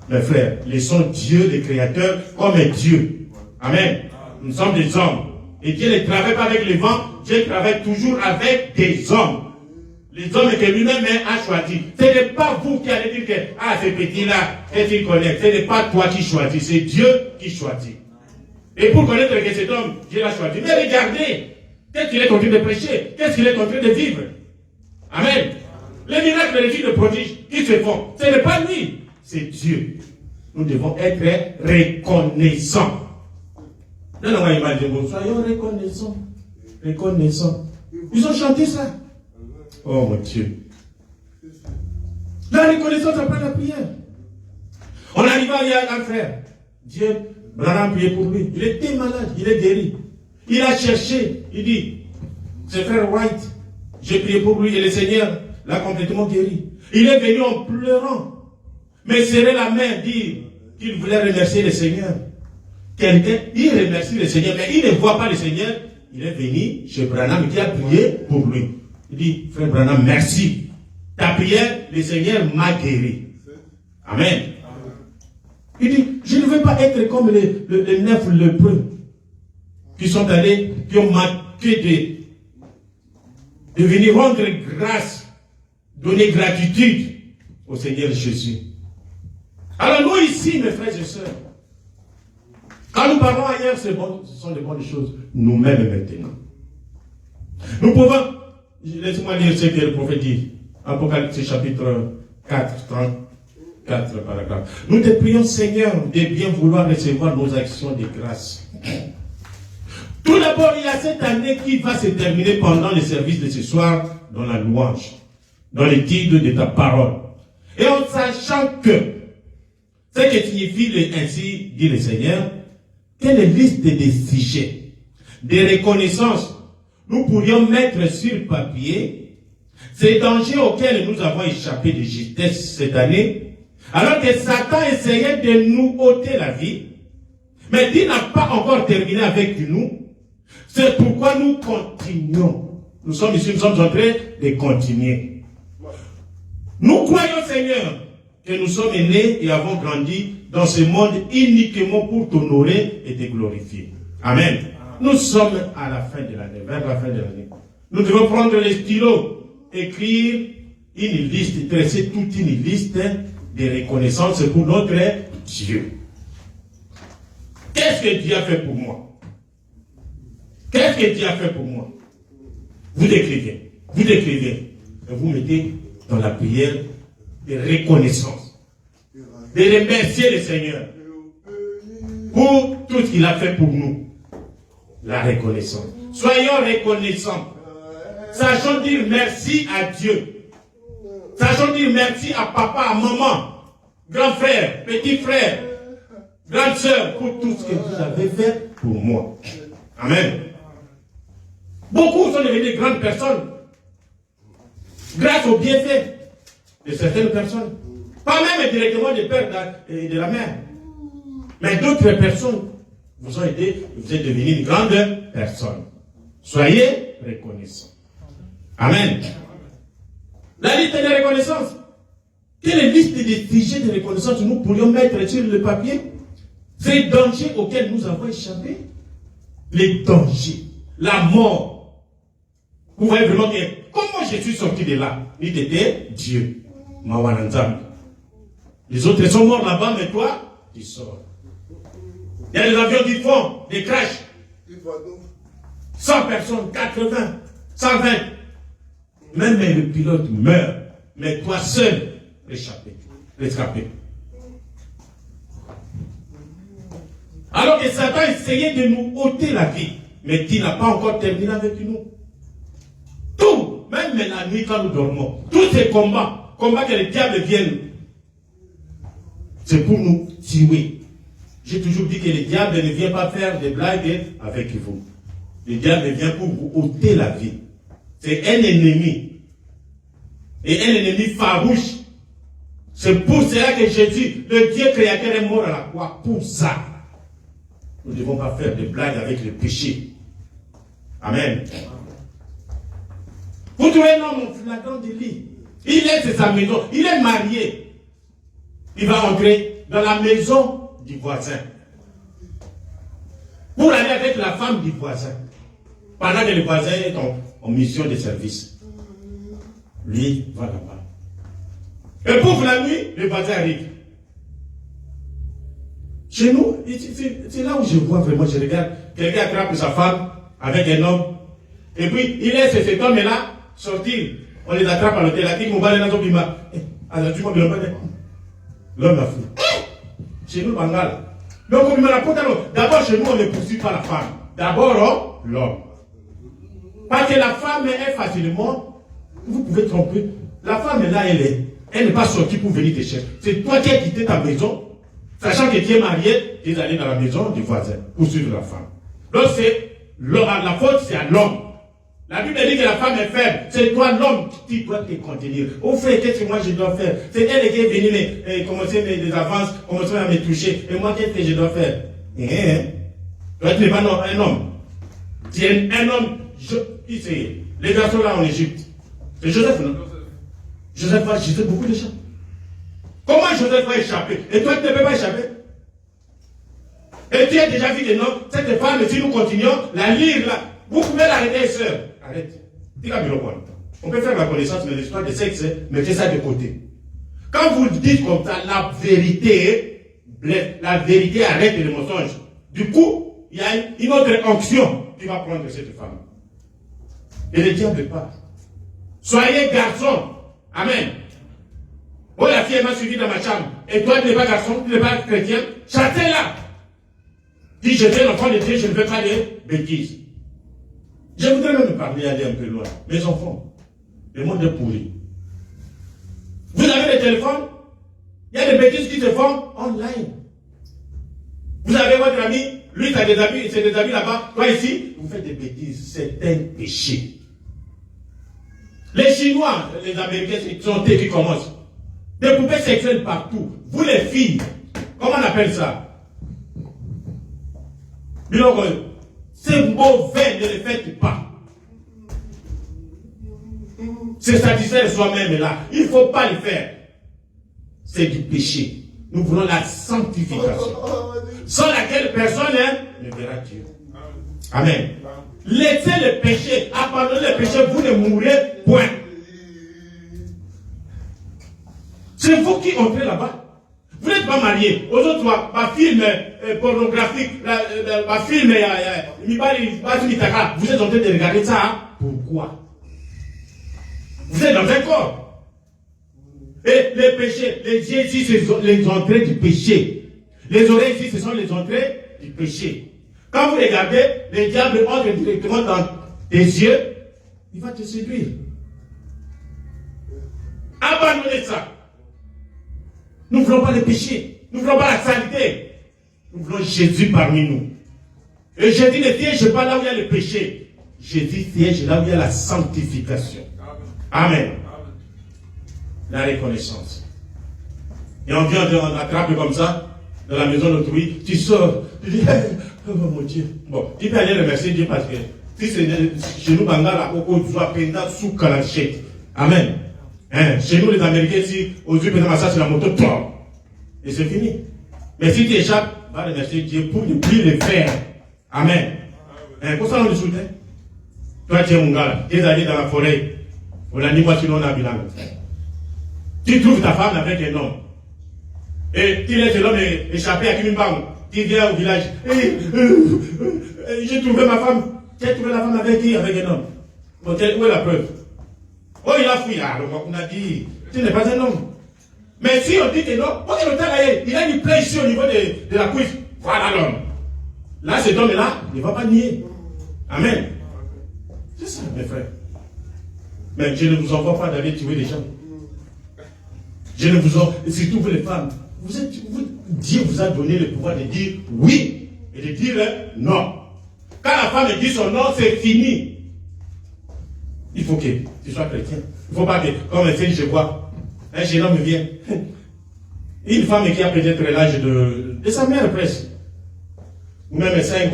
Mes frères, laissons Dieu le créateur comme Dieu. Amen. Nous sommes des hommes. Et Dieu ne travaille pas avec les vents, Dieu travaille toujours avec des hommes. Les hommes que lui-même a choisis. Ce n'est pas vous qui allez dire que, ah, ce petit-là, qu'est-ce qu'il connaît? Ce n'est pas toi qui choisis, c'est Dieu qui choisit. Et pour connaître que cet homme, Dieu l'a choisi. Mais regardez, qu'est-ce qu'il est en train de prêcher? Qu'est-ce qu'il est en train de vivre? Amen. Les miracles, les signes de prodiges qui se font, ce n'est pas lui, c'est Dieu. Nous devons être reconnaissants. Non, soyons reconnaissants. Reconnaissants. Ils ont chanté ça. Oh mon Dieu. La reconnaissance après la prière. On arriva il y a un frère. Dieu, Branham priait pour lui. Il était malade, il est guéri. Il a cherché, il dit, c'est frère White, j'ai prié pour lui et le Seigneur l'a complètement guéri. Il est venu en pleurant. Mais serrer la main, dire qu'il voulait remercier le Seigneur. Quelqu'un, il remercie le Seigneur, mais il ne voit pas le Seigneur. Il est venu chez Branham qui a prié pour lui. Il dit, frère Branham, merci. Ta prière, le Seigneur m'a guéri. Amen. Il dit, je ne veux pas être comme les 9 lépreux qui sont allés, qui ont manqué de venir rendre grâce, donner gratitude au Seigneur Jésus. Alors nous ici, mes frères et sœurs, quand nous parlons ailleurs, ce sont de bonnes choses. Nous-mêmes maintenant. Nous pouvons, laissez-moi lire ce que le prophète dit. Apocalypse chapitre 4, 34 paragraphe. Nous te prions, Seigneur, de bien vouloir recevoir nos actions de grâce. Tout d'abord, il y a cette année qui va se terminer pendant le service de ce soir dans la louange, dans le titre de ta parole. Et en sachant que, ce que signifie ainsi, dit le Seigneur, quelle liste de sujets, de reconnaissance, nous pourrions mettre sur papier ces dangers auxquels nous avons échappé de justesse cette année, alors que Satan essayait de nous ôter la vie, mais Dieu n'a pas encore terminé avec nous. C'est pourquoi nous continuons. Nous sommes ici, nous sommes en train de continuer. Nous croyons, Seigneur, que nous sommes nés et avons grandi dans ce monde uniquement pour t'honorer et te glorifier. Amen. Nous sommes à la fin de l'année, vers la fin de l'année. Nous devons prendre les stylos, écrire une liste, tracer toute une liste de reconnaissance pour notre Dieu. Qu'est-ce que Dieu a fait pour moi? Qu'est-ce que Dieu a fait pour moi? Vous décrivez, et vous mettez dans la prière de reconnaissance, de remercier le Seigneur pour tout ce qu'il a fait pour nous. La reconnaissance. Soyons reconnaissants. Sachons dire merci à Dieu. Sachons dire merci à papa, à maman, grand frère, petit frère, grande sœur, pour tout ce que vous avez fait pour moi. Amen. Beaucoup sont devenus grandes personnes grâce aux bienfaits de certaines personnes. Pas même directement du père et de la mère. Mais d'autres personnes vous ont aidé, vous êtes devenus une grande personne. Soyez reconnaissants. Amen. La liste de reconnaissance. Quelle liste de sujets de reconnaissance nous pourrions mettre sur le papier? Ces dangers auxquels nous avons échappé. Les dangers. La mort. Vous voyez vraiment bien comment je suis sorti de là. Il était Dieu. Mawananzam. Les autres sont morts là-bas, mais toi, tu sors. Il y a des avions qui font des crashs. 100 personnes, 80, 120. Même le pilote meurt. Mais toi seul, rescapé. Alors que Satan essayait de nous ôter la vie. Mais qui n'a pas encore terminé avec nous. Tout, même la nuit quand nous dormons, tous ces combats que les diables viennent, c'est pour nous tuer. J'ai toujours dit que le diable ne vient pas faire des blagues avec vous. Le diable vient pour vous ôter la vie. C'est un ennemi. Et un ennemi farouche. C'est pour cela que Jésus, le Dieu créateur, est mort à la croix. Pour ça. Nous ne devons pas faire des blagues avec le péché. Amen. Vous trouvez un homme en flagrant délit. Il laisse sa maison. Il est marié. Il va entrer dans la maison du voisin. Pour aller avec la femme du voisin. Pendant que le voisin est en mission de service. Lui va là-bas. Et pour la nuit, le voisin arrive. Chez nous, c'est là où je vois vraiment, je regarde, quelqu'un attrape sa femme avec un homme. Et puis, il laisse cet homme-là sortir. On les attrape à l'hôtel. L'homme a fou. Chez nous, Bangal. Donc, d'abord, chez nous, on ne poursuit pas la femme. D'abord, l'homme. Parce que la femme est facilement, vous pouvez tromper. La femme est là, elle n'est pas sortie pour venir te chercher. C'est toi qui as quitté ta maison, sachant que tu es marié, tu es allé dans la maison du voisin pour suivre la femme. Donc, la faute, c'est à l'homme. La Bible dit que la femme est faible. C'est toi l'homme qui doit te contenir. Au fait, qu'est-ce que moi je dois faire? C'est elle qui est venue commencer mes avances, commencer à me toucher. Et moi, qu'est-ce que je dois faire? Toi, tu n'es pas un homme. Tu es un homme. Qui c'est? Les garçons là en Égypte. C'est Joseph, non? Joseph va jeter beaucoup de gens. Comment Joseph va échapper? Et toi, tu ne peux pas échapper? Et tu as déjà vu que non, cette femme, si nous continuons, la lire là, vous pouvez l'arrêter, sœur. Arrête. On peut faire la connaissance, mais l'histoire de sexe, mettez ça de côté. Quand vous dites comme ça, la vérité arrête le mensonge. Du coup, il y a une autre onction qui va prendre cette femme. Et le diable part. Soyez garçons. Amen. Oh, la fille m'a suivi dans ma chambre. Et toi, tu n'es pas garçon, tu n'es pas chrétien. Chantez-la. Dis, je suis l'enfant de Dieu, je ne veux pas des bêtises. Je voudrais même parler, aller un peu loin. Mes enfants, le monde est pourri. Vous avez des téléphones, il y a des bêtises qui se font online. Vous avez votre ami, lui, c'est des amis là-bas, toi ici, vous faites des bêtises, c'est un péché. Les Chinois, les Américains, c'est sont eux qui commencent. Des poupées sexuelles partout. Vous les filles, comment on appelle ça? C'est mauvais, ne le faites pas. C'est satisfaire soi-même là. Il ne faut pas le faire. C'est du péché. Nous voulons la sanctification. Sans laquelle personne ne verra Dieu. Amen. Laissez le péché, abandonnez le péché, vous ne mourrez point. C'est vous qui entrez là-bas. Vous n'êtes pas marié. Aux autres, ma film pornographique, ma film, vous êtes en train de regarder ça. Hein? Pourquoi? Vous êtes dans un corps. Et les péchés, les yeux ici, c'est les entrées du péché. Les oreilles ici, ce sont les entrées du péché. Quand vous regardez, le diable entre directement dans tes yeux, il va te séduire. Abandonnez ça. Nous ne voulons pas le péché. Nous ne voulons pas la saleté. Nous voulons Jésus parmi nous. Et Jésus ne siège pas là où il y a le péché. Jésus siège là où il y a la sanctification. Amen. La reconnaissance. Et on vient, on attrape comme ça, dans la maison d'autrui, tu sors, tu dis, oh mon Dieu. Bon, tu peux aller remercier Dieu parce que si c'est chez nous, Bangala, on doit peindre sous Kalanchek. Amen. Hein? Chez nous, les Américains, si aux yeux, ça, c'est la moto, et c'est fini. Mais si tu échappes, va remercier Dieu pour ne plus le faire. Amen. Hein? Pour ça, on le soutient. Toi, tu es mon gars, tu es allé dans la forêt. On a dit, moi, sinon, on a bilan. Tu trouves ta femme avec un homme. Et tu laisses l'homme échapper à Kimimbangu. Tu viens au village. J'ai trouvé ma femme. Tu as trouvé la femme avec qui? Avec un homme. Bon, où est la preuve? Oh, il a fui. Ah, donc on a dit, tu n'es pas un homme. Mais si on dit que non, il a une plaie ici au niveau de la cuisse. Voilà l'homme. Là, cet homme-là, il ne va pas nier. Amen. C'est ça, mes frères. Mais je ne vous envoie pas d'aller tuer les gens. Je ne vous envoie, et surtout vous les femmes, Dieu vous a donné le pouvoir de dire oui et de dire non. Quand la femme dit son non, c'est fini. Il faut que tu sois chrétien. Il ne faut pas que, comme un je vois, un jeune homme vient. Une femme qui a peut-être l'âge de sa mère presque. Ou même 5,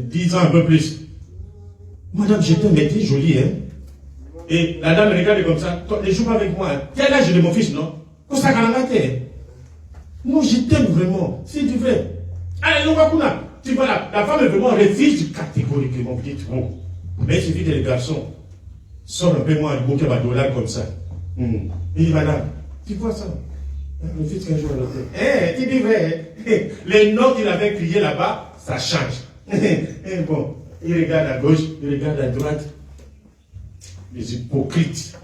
10 ans, un peu plus. Madame, je t'aime, mais t'es jolie, hein. Et la dame regarde comme ça, ne joue pas avec moi. Hein. Tu as l'âge de mon fils, non? Non, je t'aime vraiment. C'est du vrai. Allez, tu vois, la femme est vraiment refuse catégoriquement. Vous dites, bon. Mais il suffit que les garçons sortent un peu moins un bouquet de dollars comme ça. Il dit, madame, tu vois ça? Le fils qu'un jour à l'hôtel. Tu dis vrai. Les noms qu'il avait criés là-bas, ça change. Bon, il regarde à gauche, il regarde à droite. Les hypocrites.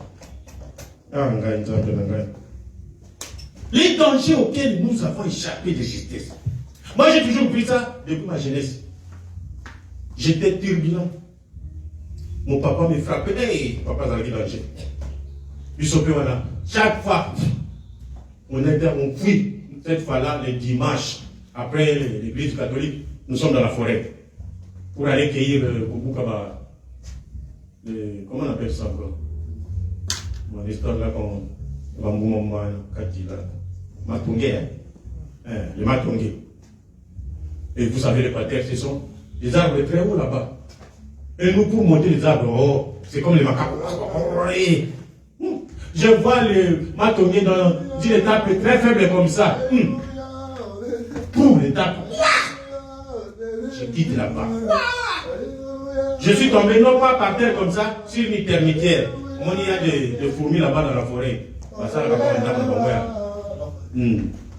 Les dangers auxquels nous avons échappé de justesse. Moi, j'ai toujours pris ça depuis ma jeunesse. J'étais turbulent. Mon papa me frappait. Hey, papa, ça a danger. Chaque fois, on fuit. Cette fois-là, le dimanche, après l'église catholique, nous sommes dans la forêt. Pour aller cueillir comment on appelle ça encore? Mon histoire là, matongé, le matongé. Et vous savez, les patères, ce sont des arbres très hauts là-bas. Et nous, pour monter les arbres, c'est comme les macaques. Je vois le matongé dans une étape très faible comme ça. Pour l'étape, je quitte là-bas. Je suis tombé non pas par terre comme ça, sur une termitière. Il y a des fourmis là-bas dans la forêt.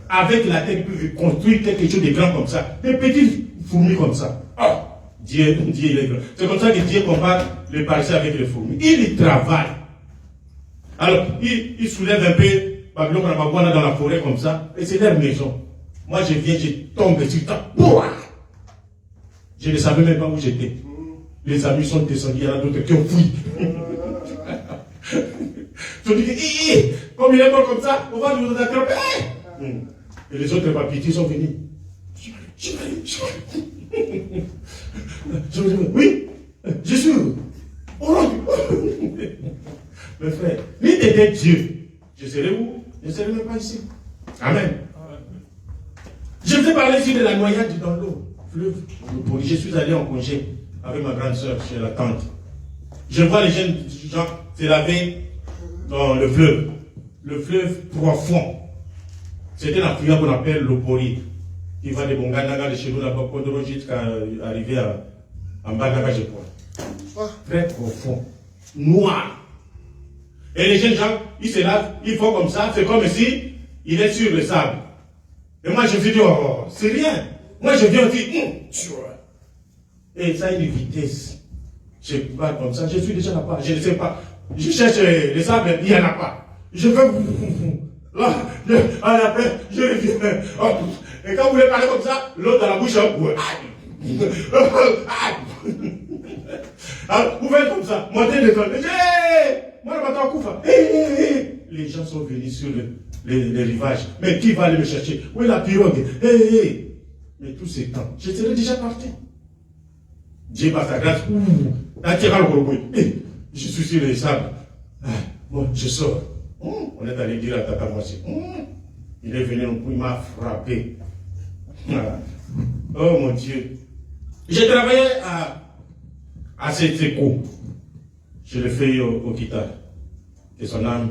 Avec la tête, je construire quelque chose de grand comme ça. Des petites fourmis comme ça. Oh, Dieu, il est grand. C'est comme ça que Dieu compare le paresseux avec les fourmis. Il y travaille. Alors, il soulève un peu Babylone dans la forêt comme ça, et c'est leur maison. Moi, je viens, je tombe sur ta. Je ne savais même pas où j'étais. Les amis sont descendus, il y en a d'autres qui ont fouillé. Je me dis, comme il est mort comme ça, on va nous attraper. Et les autres papiers sont venus. Je me dis, oui, je suis. Mes frères, lui était Dieu. Je serai où? Je ne serai même pas ici. Amen. Je vais parler ici de la noyade dans l'eau. Fleuve. Je suis allé en congé avec ma grande soeur chez la tante. Je vois les jeunes gens se laver dans le fleuve. Le fleuve profond. C'était la prière qu'on appelle l'Opori, qui va de Bonganaga, de chez nous, là-bas, jusqu'à arriver à Mbanaga, je crois. Très profond. Noir. Et les jeunes gens, ils se lavent, ils font comme ça, c'est comme si il est sur le sable. Et moi, je me dis, oh, c'est rien. Moi, je viens dire, et ça a une vitesse. Je parle comme ça, je suis déjà là-bas, je ne sais pas. Je cherche le sable, il n'y en a pas. Je fais, là, après, je reviens. Et quand vous voulez parler comme ça, l'autre dans la bouche, alors, vous faites comme ça, montez les gens. Les gens sont venus sur les rivages. Mais qui va aller me chercher? Où est la pirogue? Mais tout ce temps, je serais déjà parti. Dieu par sa grâce. Je suis sur les sables. Bon, je sors. On est allé dire à Tata Moissi. Il est venu, il m'a frappé. Oh mon Dieu. J'ai travaillé à cet écho. Je l'ai fait au Kita. Que son âme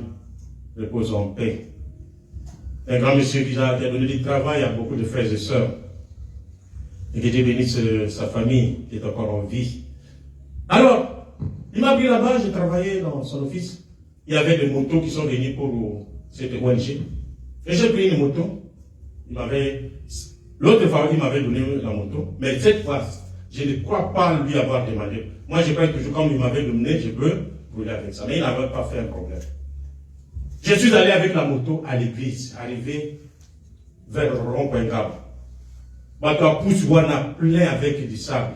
repose en paix. Un grand monsieur qui a donné du travail à beaucoup de frères et sœurs. Et que Dieu bénisse sa famille qui est encore en vie. Alors, il m'a pris là-bas, j'ai travaillé dans son office. Il y avait des motos qui sont venues pour cette ONG. Et j'ai pris une moto. L'autre fois, il m'avait donné la moto. Mais cette fois, je ne crois pas lui avoir demandé. Moi, je crois que toujours comme il m'avait donné, je peux rouler avec ça. Mais il n'avait pas fait un problème. Je suis allé avec la moto à l'église, arrivé vers le rond-point-Gab. Bateau pousse Wana plein avec du sable.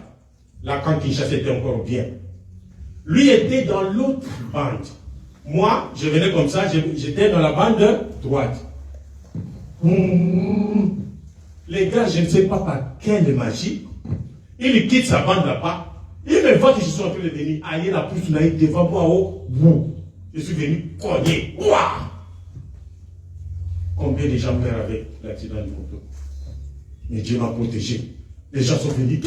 Là, quand Kinshasa était encore bien. Lui était dans l'autre bande. Moi, je venais comme ça, j'étais dans la bande droite. Les gars, je ne sais pas par quelle magie, il quitte sa bande là-bas. Il me voit que je suis en train de venir. Aïe, la pousse naïve devant moi au bout. Je suis venu cogner. Combien de gens meurent avec l'accident du moto? Mais Dieu m'a protégé. Les gens sont venus.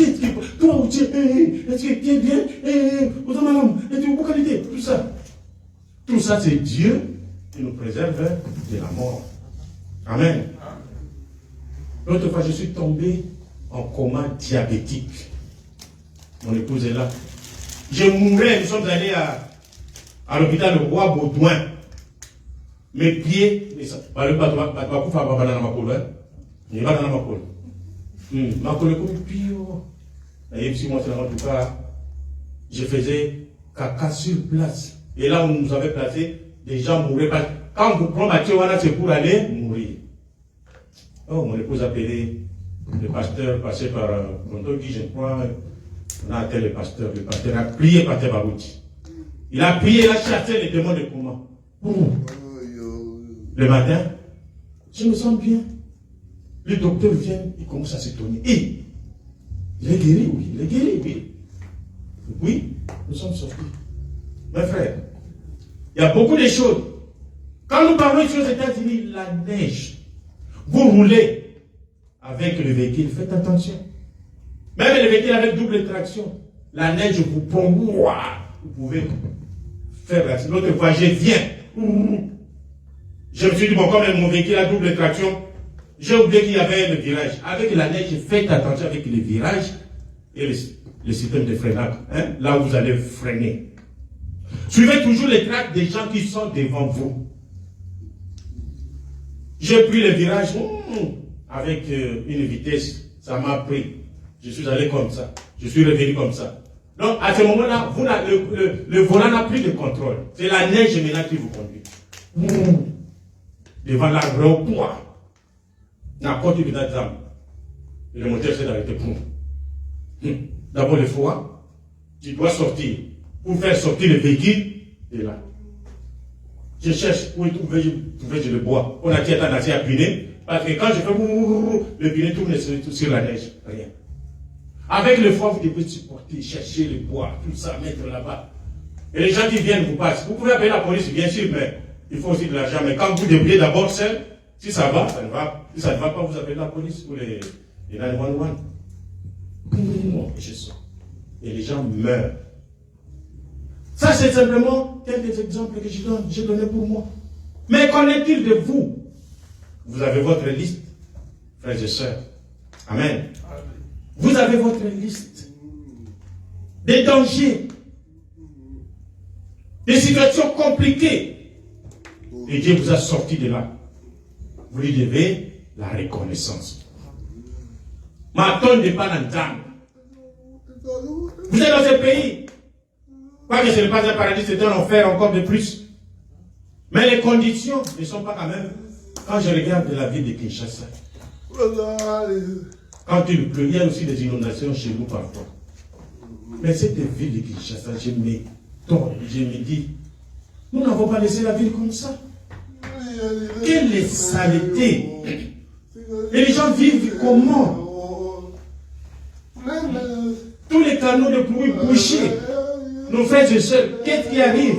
Toi, où tu es? Est-ce que tu es bien? Es-tu en bonne qualité? Tout ça. Tout ça, c'est Dieu qui nous préserve de la mort. Amen. L'autre fois, je suis tombé en coma diabétique. Mon épouse est là. Je mourais, nous sommes allés à l'hôpital Le Roi Baudouin. Mes pieds, je faisais caca sur place. Et là, on nous avait placé, des gens mouraient. Quand vous prenez Mathieu, c'est pour aller mourir. Oh, mon épouse a appelé le pasteur, passé par Gondogi, je crois. On a appelé le pasteur a prié par Tebabouti. Il a prié, il a chassé les démons de coma. Le matin, je me sens bien. Le docteur vient, il commence à s'étonner. Il est guéri, oui. Il est guéri, oui. Oui, nous sommes sortis. Mes frères, il y a beaucoup de choses. Quand nous parlons ici aux États-Unis, la neige, vous roulez avec le véhicule, faites attention. Même le véhicule avec double traction, la neige vous prend, vous pouvez faire la l'autre fois, je viens. Je me suis dit, bon, comme mon véhicule a double traction, j'ai oublié qu'il y avait le virage. Avec la neige, faites attention avec les virages et le système de freinage. Là où vous allez freiner. Suivez toujours les traces des gens qui sont devant vous. J'ai pris le virage avec une vitesse, ça m'a pris. Je suis allé comme ça. Je suis revenu comme ça. Donc, à ce moment-là, le volant n'a plus de contrôle. C'est la neige maintenant qui vous conduit. Devant l'arbre au poids. N'importe quelle dame. Le moteur s'est arrêté. D'abord le froid. Tu dois sortir. Pour faire sortir le véhicule, et là. Je cherche où trouver le bois. On a dit à piner. Parce que quand je fais le pinet tourne sur la neige. Rien. Avec le froid, vous devez supporter, chercher le bois, tout ça, mettre là-bas. Et les gens qui viennent vous passent. Vous pouvez appeler la police, bien sûr, mais il faut aussi de l'argent. Mais quand vous débrouillez d'abord seul, si ça va, ça ne va. Si ça ne va pas, vous appelez la police ou les 911. Et je sors. Et les gens meurent. Ça, c'est simplement quelques exemples que j'ai donnés pour moi. Mais qu'en est-il de vous? Vous avez votre liste, frères et sœurs. Amen. Vous avez votre liste des dangers, des situations compliquées. Et Dieu vous a sorti de là. Vous lui devez la reconnaissance. Maintenant, n'est pas dans. Vous êtes dans ce pays. Pas que ce n'est pas un paradis, c'est un enfer encore de plus. Mais les conditions ne sont pas quand même. Quand je regarde la ville de Kinshasa, quand il pleut, il y a aussi des inondations chez nous parfois. Mais cette ville de Kinshasa, je me dis, nous n'avons pas laissé la ville comme ça. Quelle saleté! Et les gens vivent comment? Tous les canaux de pluie bouchés. Nos frères et sœurs, qu'est-ce qui arrive?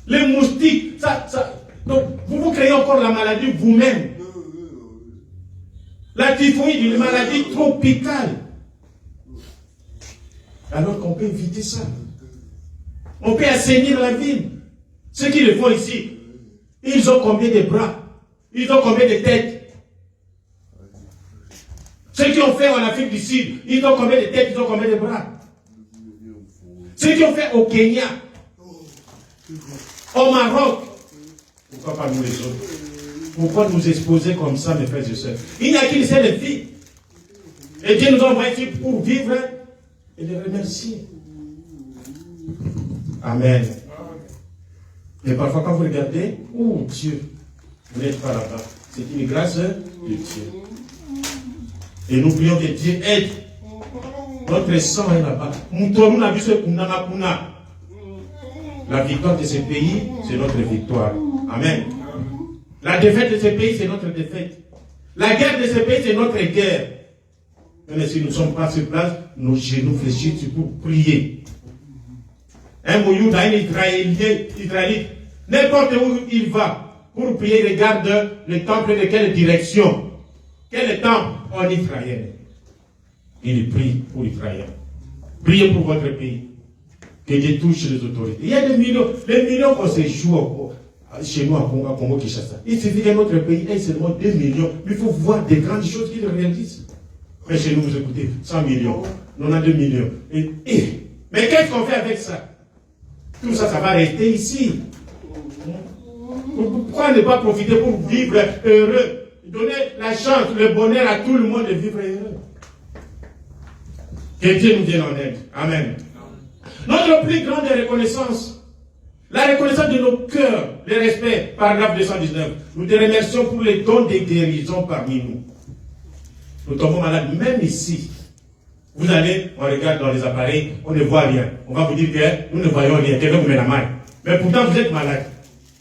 Les moustiques, donc, vous créez encore la maladie vous-même. La typhoïde, une maladie tropicale. Alors qu'on peut éviter ça. On peut assainir la ville. Ceux qui le font ici, ils ont combien de bras? Ils ont combien de têtes? Ceux qui ont fait en Afrique du Sud, ils ont combien de têtes? Ils ont combien de bras? Ceux qui ont fait au Kenya, au Maroc, pourquoi pas nous les autres? Pourquoi nous exposer comme ça, mes frères et sœurs? Il n'y a qu'une seule vie. Et Dieu nous envoie ici pour vivre et les remercier. Amen. Et parfois, quand vous regardez, oh Dieu, vous n'êtes pas là-bas. C'est une grâce de Dieu. Et nous prions que Dieu aide. Notre sang est là-bas. La victoire de ce pays, c'est notre victoire. Amen. La défaite de ce pays, c'est notre défaite. La guerre de ce pays, c'est notre guerre. Mais si nous ne sommes pas sur place, nos genoux fléchissent pour prier. Un Mouyouda, un Israélite, n'importe où il va, pour prier, regarde le temple de quelle direction? Quel temple? En Israël. Il prie pour Israël. Priez pour votre pays. Que Dieu touche les autorités. Il y a des millions qu'on se joue chez nous à Congo-Kinshasa. Il suffit que notre pays ait seulement 2 millions. Mais il faut voir des grandes choses qu'ils réalisent. Mais chez nous, vous écoutez, 100 millions. On a 2 millions. Mais qu'est-ce qu'on fait avec ça? Tout ça, ça va rester ici. Pourquoi ne pas profiter pour vivre heureux? Donner la chance, le bonheur à tout le monde de vivre heureux. Que Dieu nous vienne en aide. Amen. Notre plus grande reconnaissance, la reconnaissance de nos cœurs, le respect, paragraphe 219. Nous te remercions pour les dons de guérison parmi nous. Nous tombons malades, même ici. Vous allez, on regarde dans les appareils, on ne voit rien. On va vous dire que nous ne voyons rien, quelqu'un vous met la main. Mais pourtant, vous êtes malade.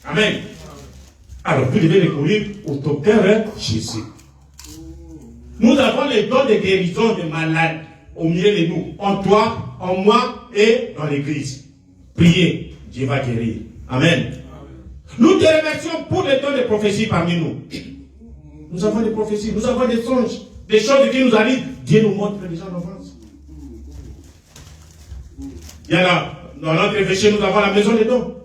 Amen. Alors, vous devez recourir au docteur Jésus. Nous avons les dons de guérison de malades au milieu de nous, en toi, en moi et dans l'église. Priez, Dieu va guérir. Amen. Nous te remercions pour les dons de prophétie parmi nous. Nous avons des prophéties, nous avons des songes, des choses qui nous arrivent. Dieu nous montre déjà en avance. Il y en a, dans notre évêché, nous avons la maison des dons.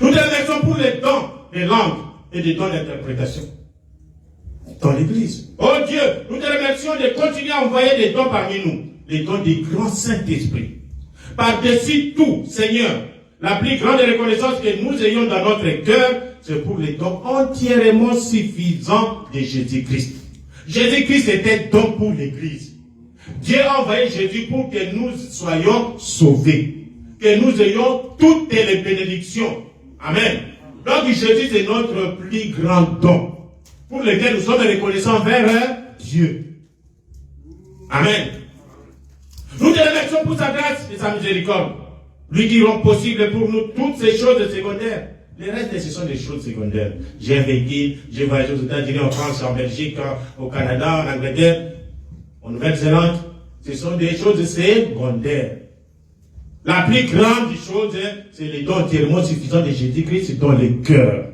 Nous te remercions pour les dons des langues et des dons d'interprétation dans l'église. Oh Dieu, nous te remercions de continuer à envoyer des dons parmi nous, les dons du grand Saint-Esprit. Par-dessus tout, Seigneur, la plus grande reconnaissance que nous ayons dans notre cœur, c'est pour les dons entièrement suffisants de Jésus-Christ. Jésus-Christ était don pour l'église. Dieu a envoyé Jésus pour que nous soyons sauvés, que nous ayons toutes les bénédictions. Amen. Donc Jésus c'est notre plus grand don, pour lequel nous sommes reconnaissants envers Dieu. Amen. Nous te remercions pour sa grâce et sa miséricorde. Lui qui rend possible pour nous toutes ces choses secondaires. Les restes, ce sont des choses secondaires. J'ai vécu, j'ai voyagé aux États-Unis, en France, en Belgique, au Canada, en Angleterre, en Nouvelle-Zélande. Ce sont des choses secondaires. La plus grande des choses, c'est les dons entièrement suffisants de Jésus-Christ dans le cœur.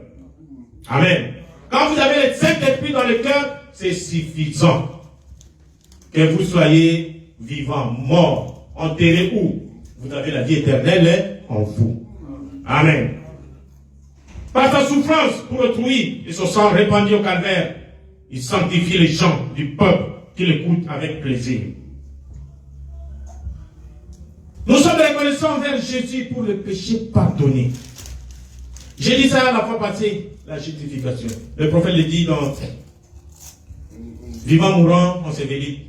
Amen. Quand vous avez le Saint-Esprit dans le cœur, c'est suffisant. Que vous soyez vivant, mort, enterré où vous avez la vie éternelle en vous. Amen. Par sa souffrance pour autrui et son sang répandu au calvaire, il sanctifie les gens du peuple qui l'écoutent avec plaisir. Nous sommes reconnaissants envers Jésus pour le péché pardonné. J'ai dit ça la fois passée, la justification. Le prophète le dit dans Vivant, mourant, ensevelis.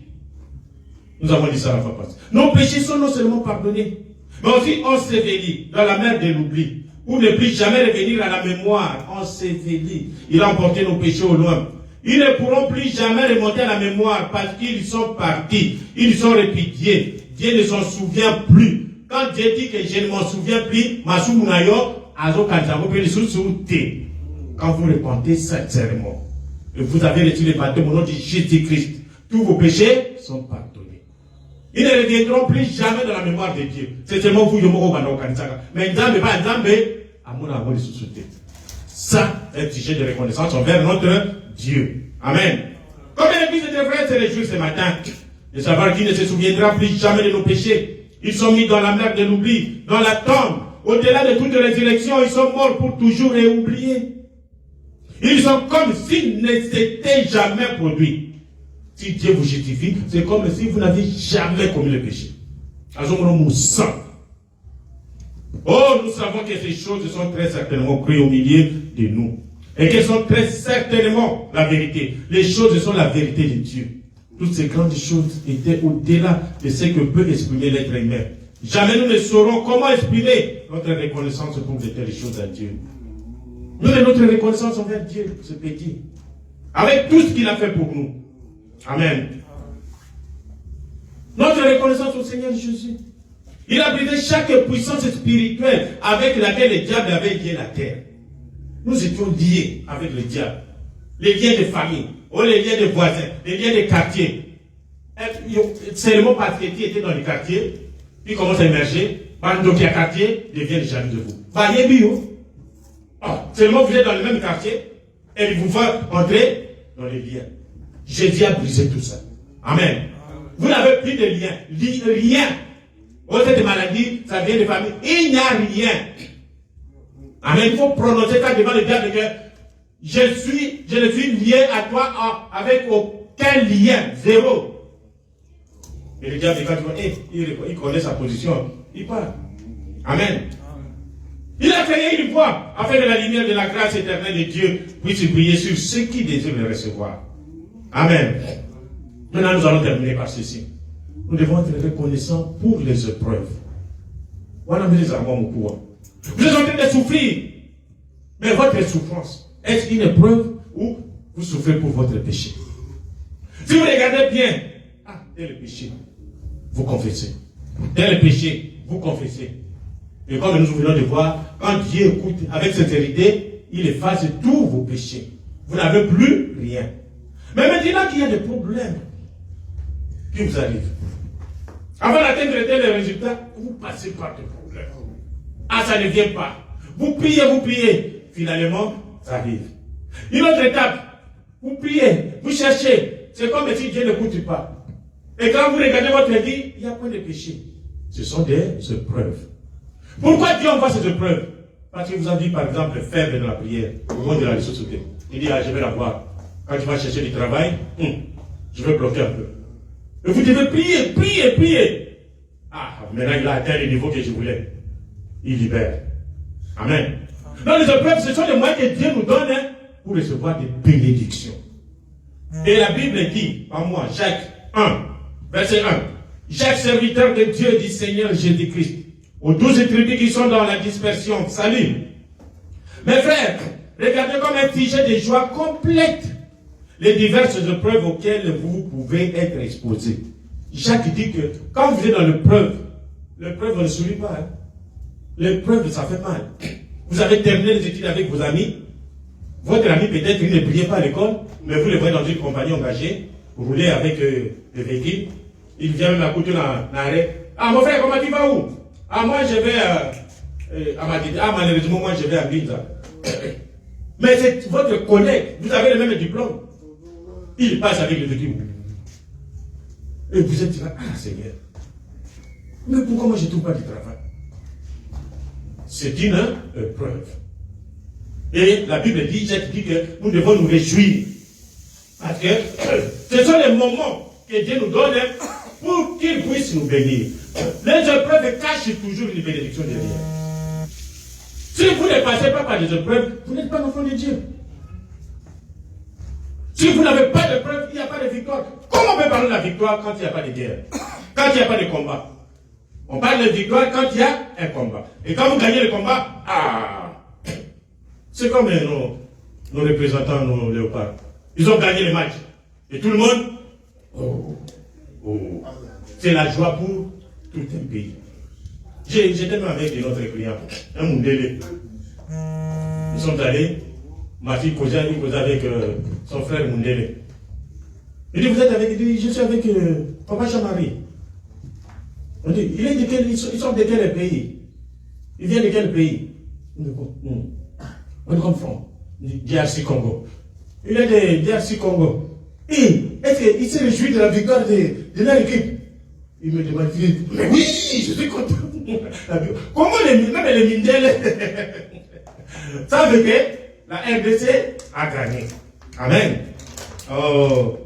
Nous avons dit ça la fois passée. Nos péchés sont non seulement pardonnés, mais aussi ensevelis dans la mer de l'oubli. Pour ne plus jamais revenir à la mémoire, ensevelis. Il a emporté nos péchés au loin. Ils ne pourront plus jamais remonter à la mémoire parce qu'ils sont partis. Ils sont répudiés. Dieu ne s'en souvient plus. Quand Dieu dit que je ne m'en souviens plus, quand vous repentez sincèrement, et vous avez reçu le baptême au nom de Jésus-Christ, tous vos péchés sont pardonnés. Ils ne reviendront plus jamais dans la mémoire de Dieu. C'est seulement vous, mais ça, c'est un sujet de reconnaissance envers notre Dieu. Amen. Comme l'Église devrait se réjouir ce matin de savoir qu'il ne se souviendra plus jamais de nos péchés. Ils sont mis dans la mer de l'oubli, dans la tombe. Au-delà de toute résurrection, ils sont morts pour toujours et oubliés. Ils sont comme s'ils ne s'étaient jamais produits. Si Dieu vous justifie, c'est comme si vous n'aviez jamais commis le péché. Oh, nous savons que ces choses sont très certainement créées au milieu de nous. Et qu'elles sont très certainement la vérité. Les choses sont la vérité de Dieu. Toutes ces grandes choses étaient au-delà de ce que peut exprimer l'être humain. Jamais nous ne saurons comment exprimer notre reconnaissance pour de telles choses à Dieu. Nous avons notre reconnaissance envers Dieu, ce petit. Avec tout ce qu'il a fait pour nous. Amen. Notre reconnaissance au Seigneur Jésus. Il a brisé chaque puissance spirituelle avec laquelle le diable avait lié la terre. Nous étions liés avec le diable. Les liens de famille, les liens de voisins, les liens de quartier. Seulement parce que tu étais dans le quartier, puis commence à émerger, pendant qu'il y a quartier, devient le jaloux de vous. Seulement vous êtes dans le même quartier, et il vous fait entrer dans les liens. Jésus a brisé tout ça. Amen. Vous n'avez plus de liens. Rien. Cette maladie, ça vient de famille. Il n'y a rien. Amen. Il faut prononcer ça devant le diable que je ne suis lié à toi avec aucun lien. Zéro. Et le diable, quand il connaît sa position, il parle. Amen. Il a créé une voie afin que la lumière de la grâce éternelle de Dieu puisse briller sur ceux qui désirent le recevoir. Amen. Maintenant, nous allons terminer par ceci. Nous devons être reconnaissants pour les épreuves. Vous êtes en train de souffrir. Mais votre souffrance, est-ce une épreuve ou vous souffrez pour votre péché? Si vous regardez bien, tel péché, vous confessez. Tel péché, vous confessez. Et comme nous venons de voir, quand Dieu écoute avec sincérité, il efface tous vos péchés. Vous n'avez plus rien. Mais maintenant qu'il y a des problèmes qui vous arrivent, avant d'atteindre tel résultat, vous passez par des problèmes. Ça ne vient pas. Vous priez. Finalement, ça arrive. Une autre étape, vous priez, vous cherchez. C'est comme si Dieu n'écoute pas. Et quand vous regardez votre vie, il n'y a pas de péché. Ce sont des épreuves. Pourquoi Dieu envoie ces épreuves? Parce que vous avez, par exemple, faible dans la prière, au moment de la ressourceté. Il dit, je vais la voir. Quand tu vas chercher du travail, je vais bloquer un peu. Et vous devez prier. Maintenant il a atteint le niveau que je voulais. Il libère. Amen. Donc les épreuves, ce sont les moyens que Dieu nous donne pour recevoir des bénédictions. Et la Bible dit, en moi, Jacques 1, Verset 1. Jacques, serviteur de Dieu, du Seigneur Jésus-Christ, aux 12 tribus qui sont dans la dispersion, salut. Mes frères, regardez comme un sujet de joie complète les diverses épreuves auxquelles vous pouvez être exposés. Jacques dit que quand vous êtes dans l'épreuve ne sourit pas. Hein. L'épreuve, ça fait mal. Vous avez terminé les études avec vos amis. Votre ami, peut-être, il ne brillait pas à l'école, mais vous le voyez dans une compagnie engagée, vous roulez avec des véhicules. Il vient même à côté dans l'arrêt. Ah, mon frère, comment tu vas où? Ah, moi, je vais malheureusement, moi, je vais à Ginza. Mais c'est votre collègue. Vous avez le même diplôme. Il passe avec les véhicules. Et vous êtes là, ah, Seigneur. Mais pourquoi moi, je ne trouve pas du travail? C'est une épreuve. Et la Bible dit que nous devons nous réjouir. Parce que ce sont les moments que Dieu nous donne pour qu'il puisse nous bénir. Les épreuves cachent toujours une bénédiction derrière. Si vous ne passez pas par les épreuves, vous n'êtes pas l'enfant de Dieu. Si vous n'avez pas d'épreuve, il n'y a pas de victoire. Comment on peut parler de la victoire quand il n'y a pas de guerre? Quand il n'y a pas de combat? On parle de victoire quand il y a un combat. Et quand vous gagnez le combat, c'est comme nos représentants, nos léopards. Ils ont gagné le match. Et tout le monde, c'est la joie pour tout un pays. J'étais même avec notre client, un Mundele. Ils sont allés, ma fille causait avec son frère Mundele. Il dit, vous êtes avec, il dit, je suis avec Papa Chamari. On dit, ils sont de quel pays? Ils viennent de quel pays? On dit, comprend. Il dit, DRC Congo. Il est de DRC Congo. Et est-ce qu'il se réjouit de la victoire de leur équipe? Il me demande, mais oui, je suis content. Comment même les Mindel savent que la RDC a gagné. Amen.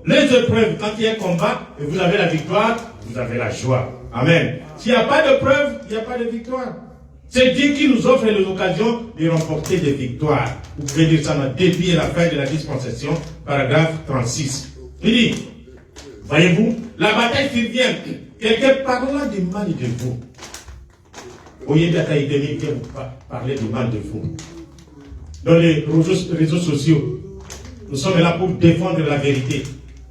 Les épreuves, quand il y a un combat et vous avez la victoire, vous avez la joie. Amen. S'il n'y a pas de preuve, il n'y a pas de victoire. C'est Dieu qui nous offre l'occasion de remporter des victoires. Vous pouvez dire ça dans Depuis la fin de la dispensation, paragraphe 36. Il dit, voyez-vous, la bataille survient. Quelqu'un parlant du mal de vous. Au lieu d'être vous parler du mal de vous. Dans les réseaux sociaux, nous sommes là pour défendre la vérité.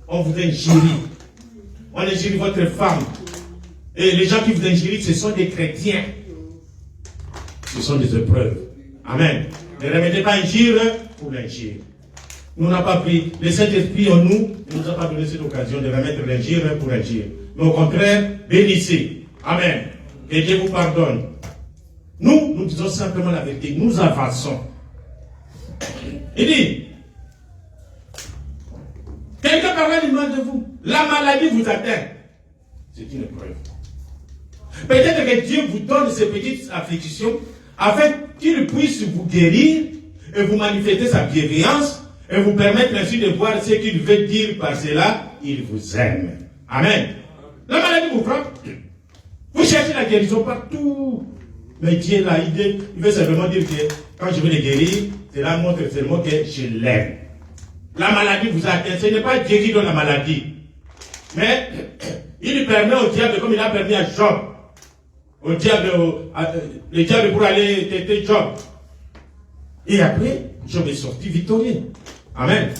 On vous injurie. On injurie votre femme. Et les gens qui vous injurient, ce sont des chrétiens. Ce sont des épreuves. Amen. Ne remettez pas injure pour l'injure. Nous n'avons pas pris. Le Saint-Esprit en nous ne nous a pas donné cette occasion de remettre l'injure pour l'injure. Mais au contraire, bénissez. Amen. Que Dieu vous pardonne. Nous disons simplement la vérité. Nous avançons. Il dit, quelqu'un parle du mal de vous. La maladie vous atteint. C'est une épreuve. Peut-être que Dieu vous donne ces petites afflictions afin qu'il puisse vous guérir et vous manifester sa bienveillance et vous permettre ainsi de voir ce qu'il veut dire par cela. Il vous aime. Amen. La maladie vous frappe. Vous cherchez la guérison partout. Mais Dieu là, il veut simplement dire que quand je veux le guérir, cela montre seulement que je l'aime. La maladie vous atteint. Ce n'est pas Dieu qui donne la maladie. Mais il permet au diable, comme il a permis à Job, le diable pour aller têter Job. Et après, Job est sorti victorieux. Amen.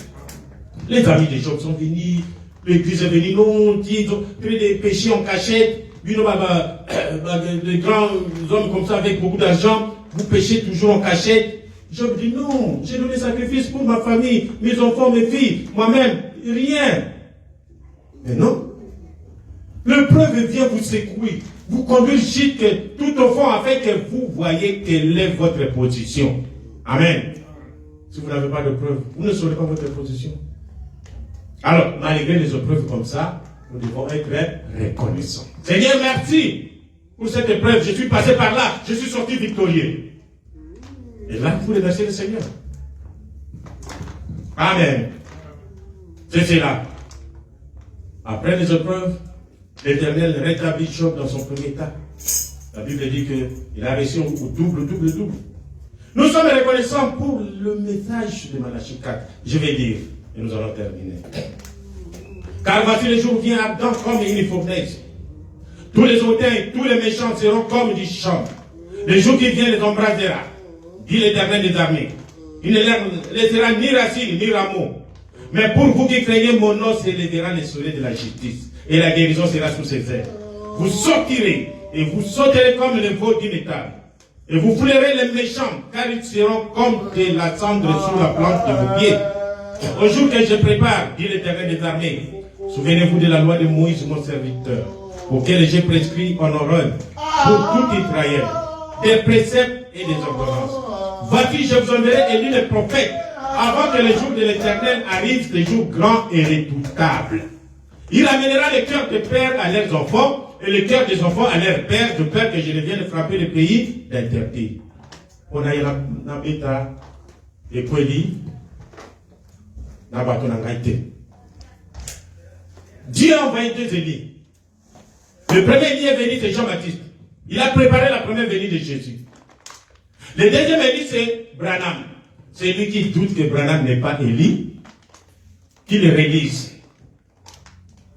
Les amis de Job sont venus, l'église est venue, non, ils ont pris des péchés en cachette. Les grands hommes comme ça avec beaucoup d'argent, vous péchez toujours en cachette. Job dit non, j'ai donné sacrifice pour ma famille, mes enfants, mes filles, moi-même, rien. Mais non. L'épreuve vient vous secouer, vous conduire jusque tout au fond afin que vous voyez quelle est votre position. Amen. Si vous n'avez pas de preuve, vous ne saurez pas votre position. Alors, malgré les épreuves comme ça, nous devons être reconnaissants. Seigneur, merci pour cette épreuve. Je suis passé par là, je suis sorti victorieux. Et là, vous remerciez le Seigneur. Amen. C'est cela. Après les épreuves, l'Éternel rétablit Job dans son premier état. La Bible dit qu'il a reçu au double. Nous sommes reconnaissants pour le message de Malachie 4. Je vais dire, et nous allons terminer. Car voici le jour vient ardent comme une fournaise. Tous les hautains, tous les méchants seront comme du champ. Le jour qui vient les embrasera, dit l'Éternel des armées. Il ne laissera ni racine ni rameau. Mais pour vous qui craignez mon nom, s'élèvera les soleils de la justice. Et la guérison sera sous ses ailes. Vous sortirez et vous sauterez comme le veau d'une étable. Et vous foulerez les méchants, car ils seront comme de la cendre sous la plante de vos pieds. Au jour que je prépare, dit l'Éternel des armées, souvenez-vous de la loi de Moïse, mon serviteur, auquel j'ai prescrit en horreur pour tout Israël, des préceptes et des ordonnances. Voici, je vous enverrai Élie le prophète, avant que le jour de l'Éternel arrive, ce jour grand et redoutable. Il amènera le cœur des pères à leurs enfants, et le cœur des enfants à leurs pères, de peur que je ne vienne frapper le pays d'interdit. On a eu un bêta, et puis Dieu a envoyé 2 Élie. Le premier Élie est venu, c'est Jean-Baptiste. Il a préparé la première venue de Jésus. Le deuxième Élie, c'est Branham. C'est lui qui doute que Branham n'est pas Élie, qui le relise.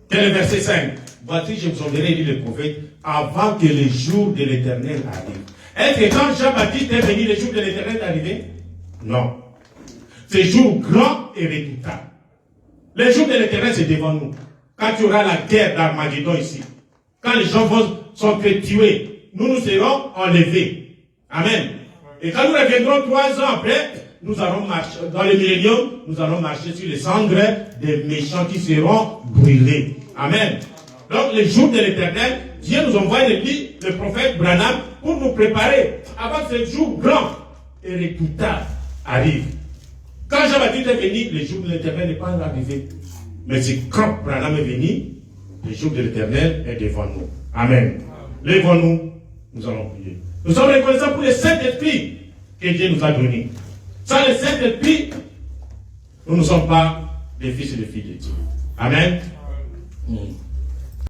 C'est le verset 5. Voici, je vous enverrai, dit le prophète, avant que le jour de l'Éternel arrive. Est-ce que quand Jean-Baptiste est venu, le jour de l'Éternel est arrivé? Non. C'est jour grand et redoutable. Le jour de l'Éternel, c'est devant nous. Quand il y aura la guerre d'Armageddon ici, quand les gens sont tués, nous serons enlevés. Amen. Et quand nous reviendrons 3 ans après, nous allons marcher, dans le millénium, nous allons marcher sur les cendres des méchants qui seront brûlés. Amen. Donc, le jour de l'Éternel, Dieu nous envoie le prophète Branham pour nous préparer avant que ce jour grand et redoutable arrive. Quand Jean-Baptiste est venu, le jour de l'Éternel n'est pas arrivé. Mais c'est quand Branham est venu, le jour de l'Éternel est devant nous. Amen. Lèvons-nous, nous allons prier. Nous sommes reconnaissants pour le Saint-Esprit que Dieu nous a donné. Sans le Saint-Esprit, nous ne sommes pas les fils et les filles de Dieu. Amen.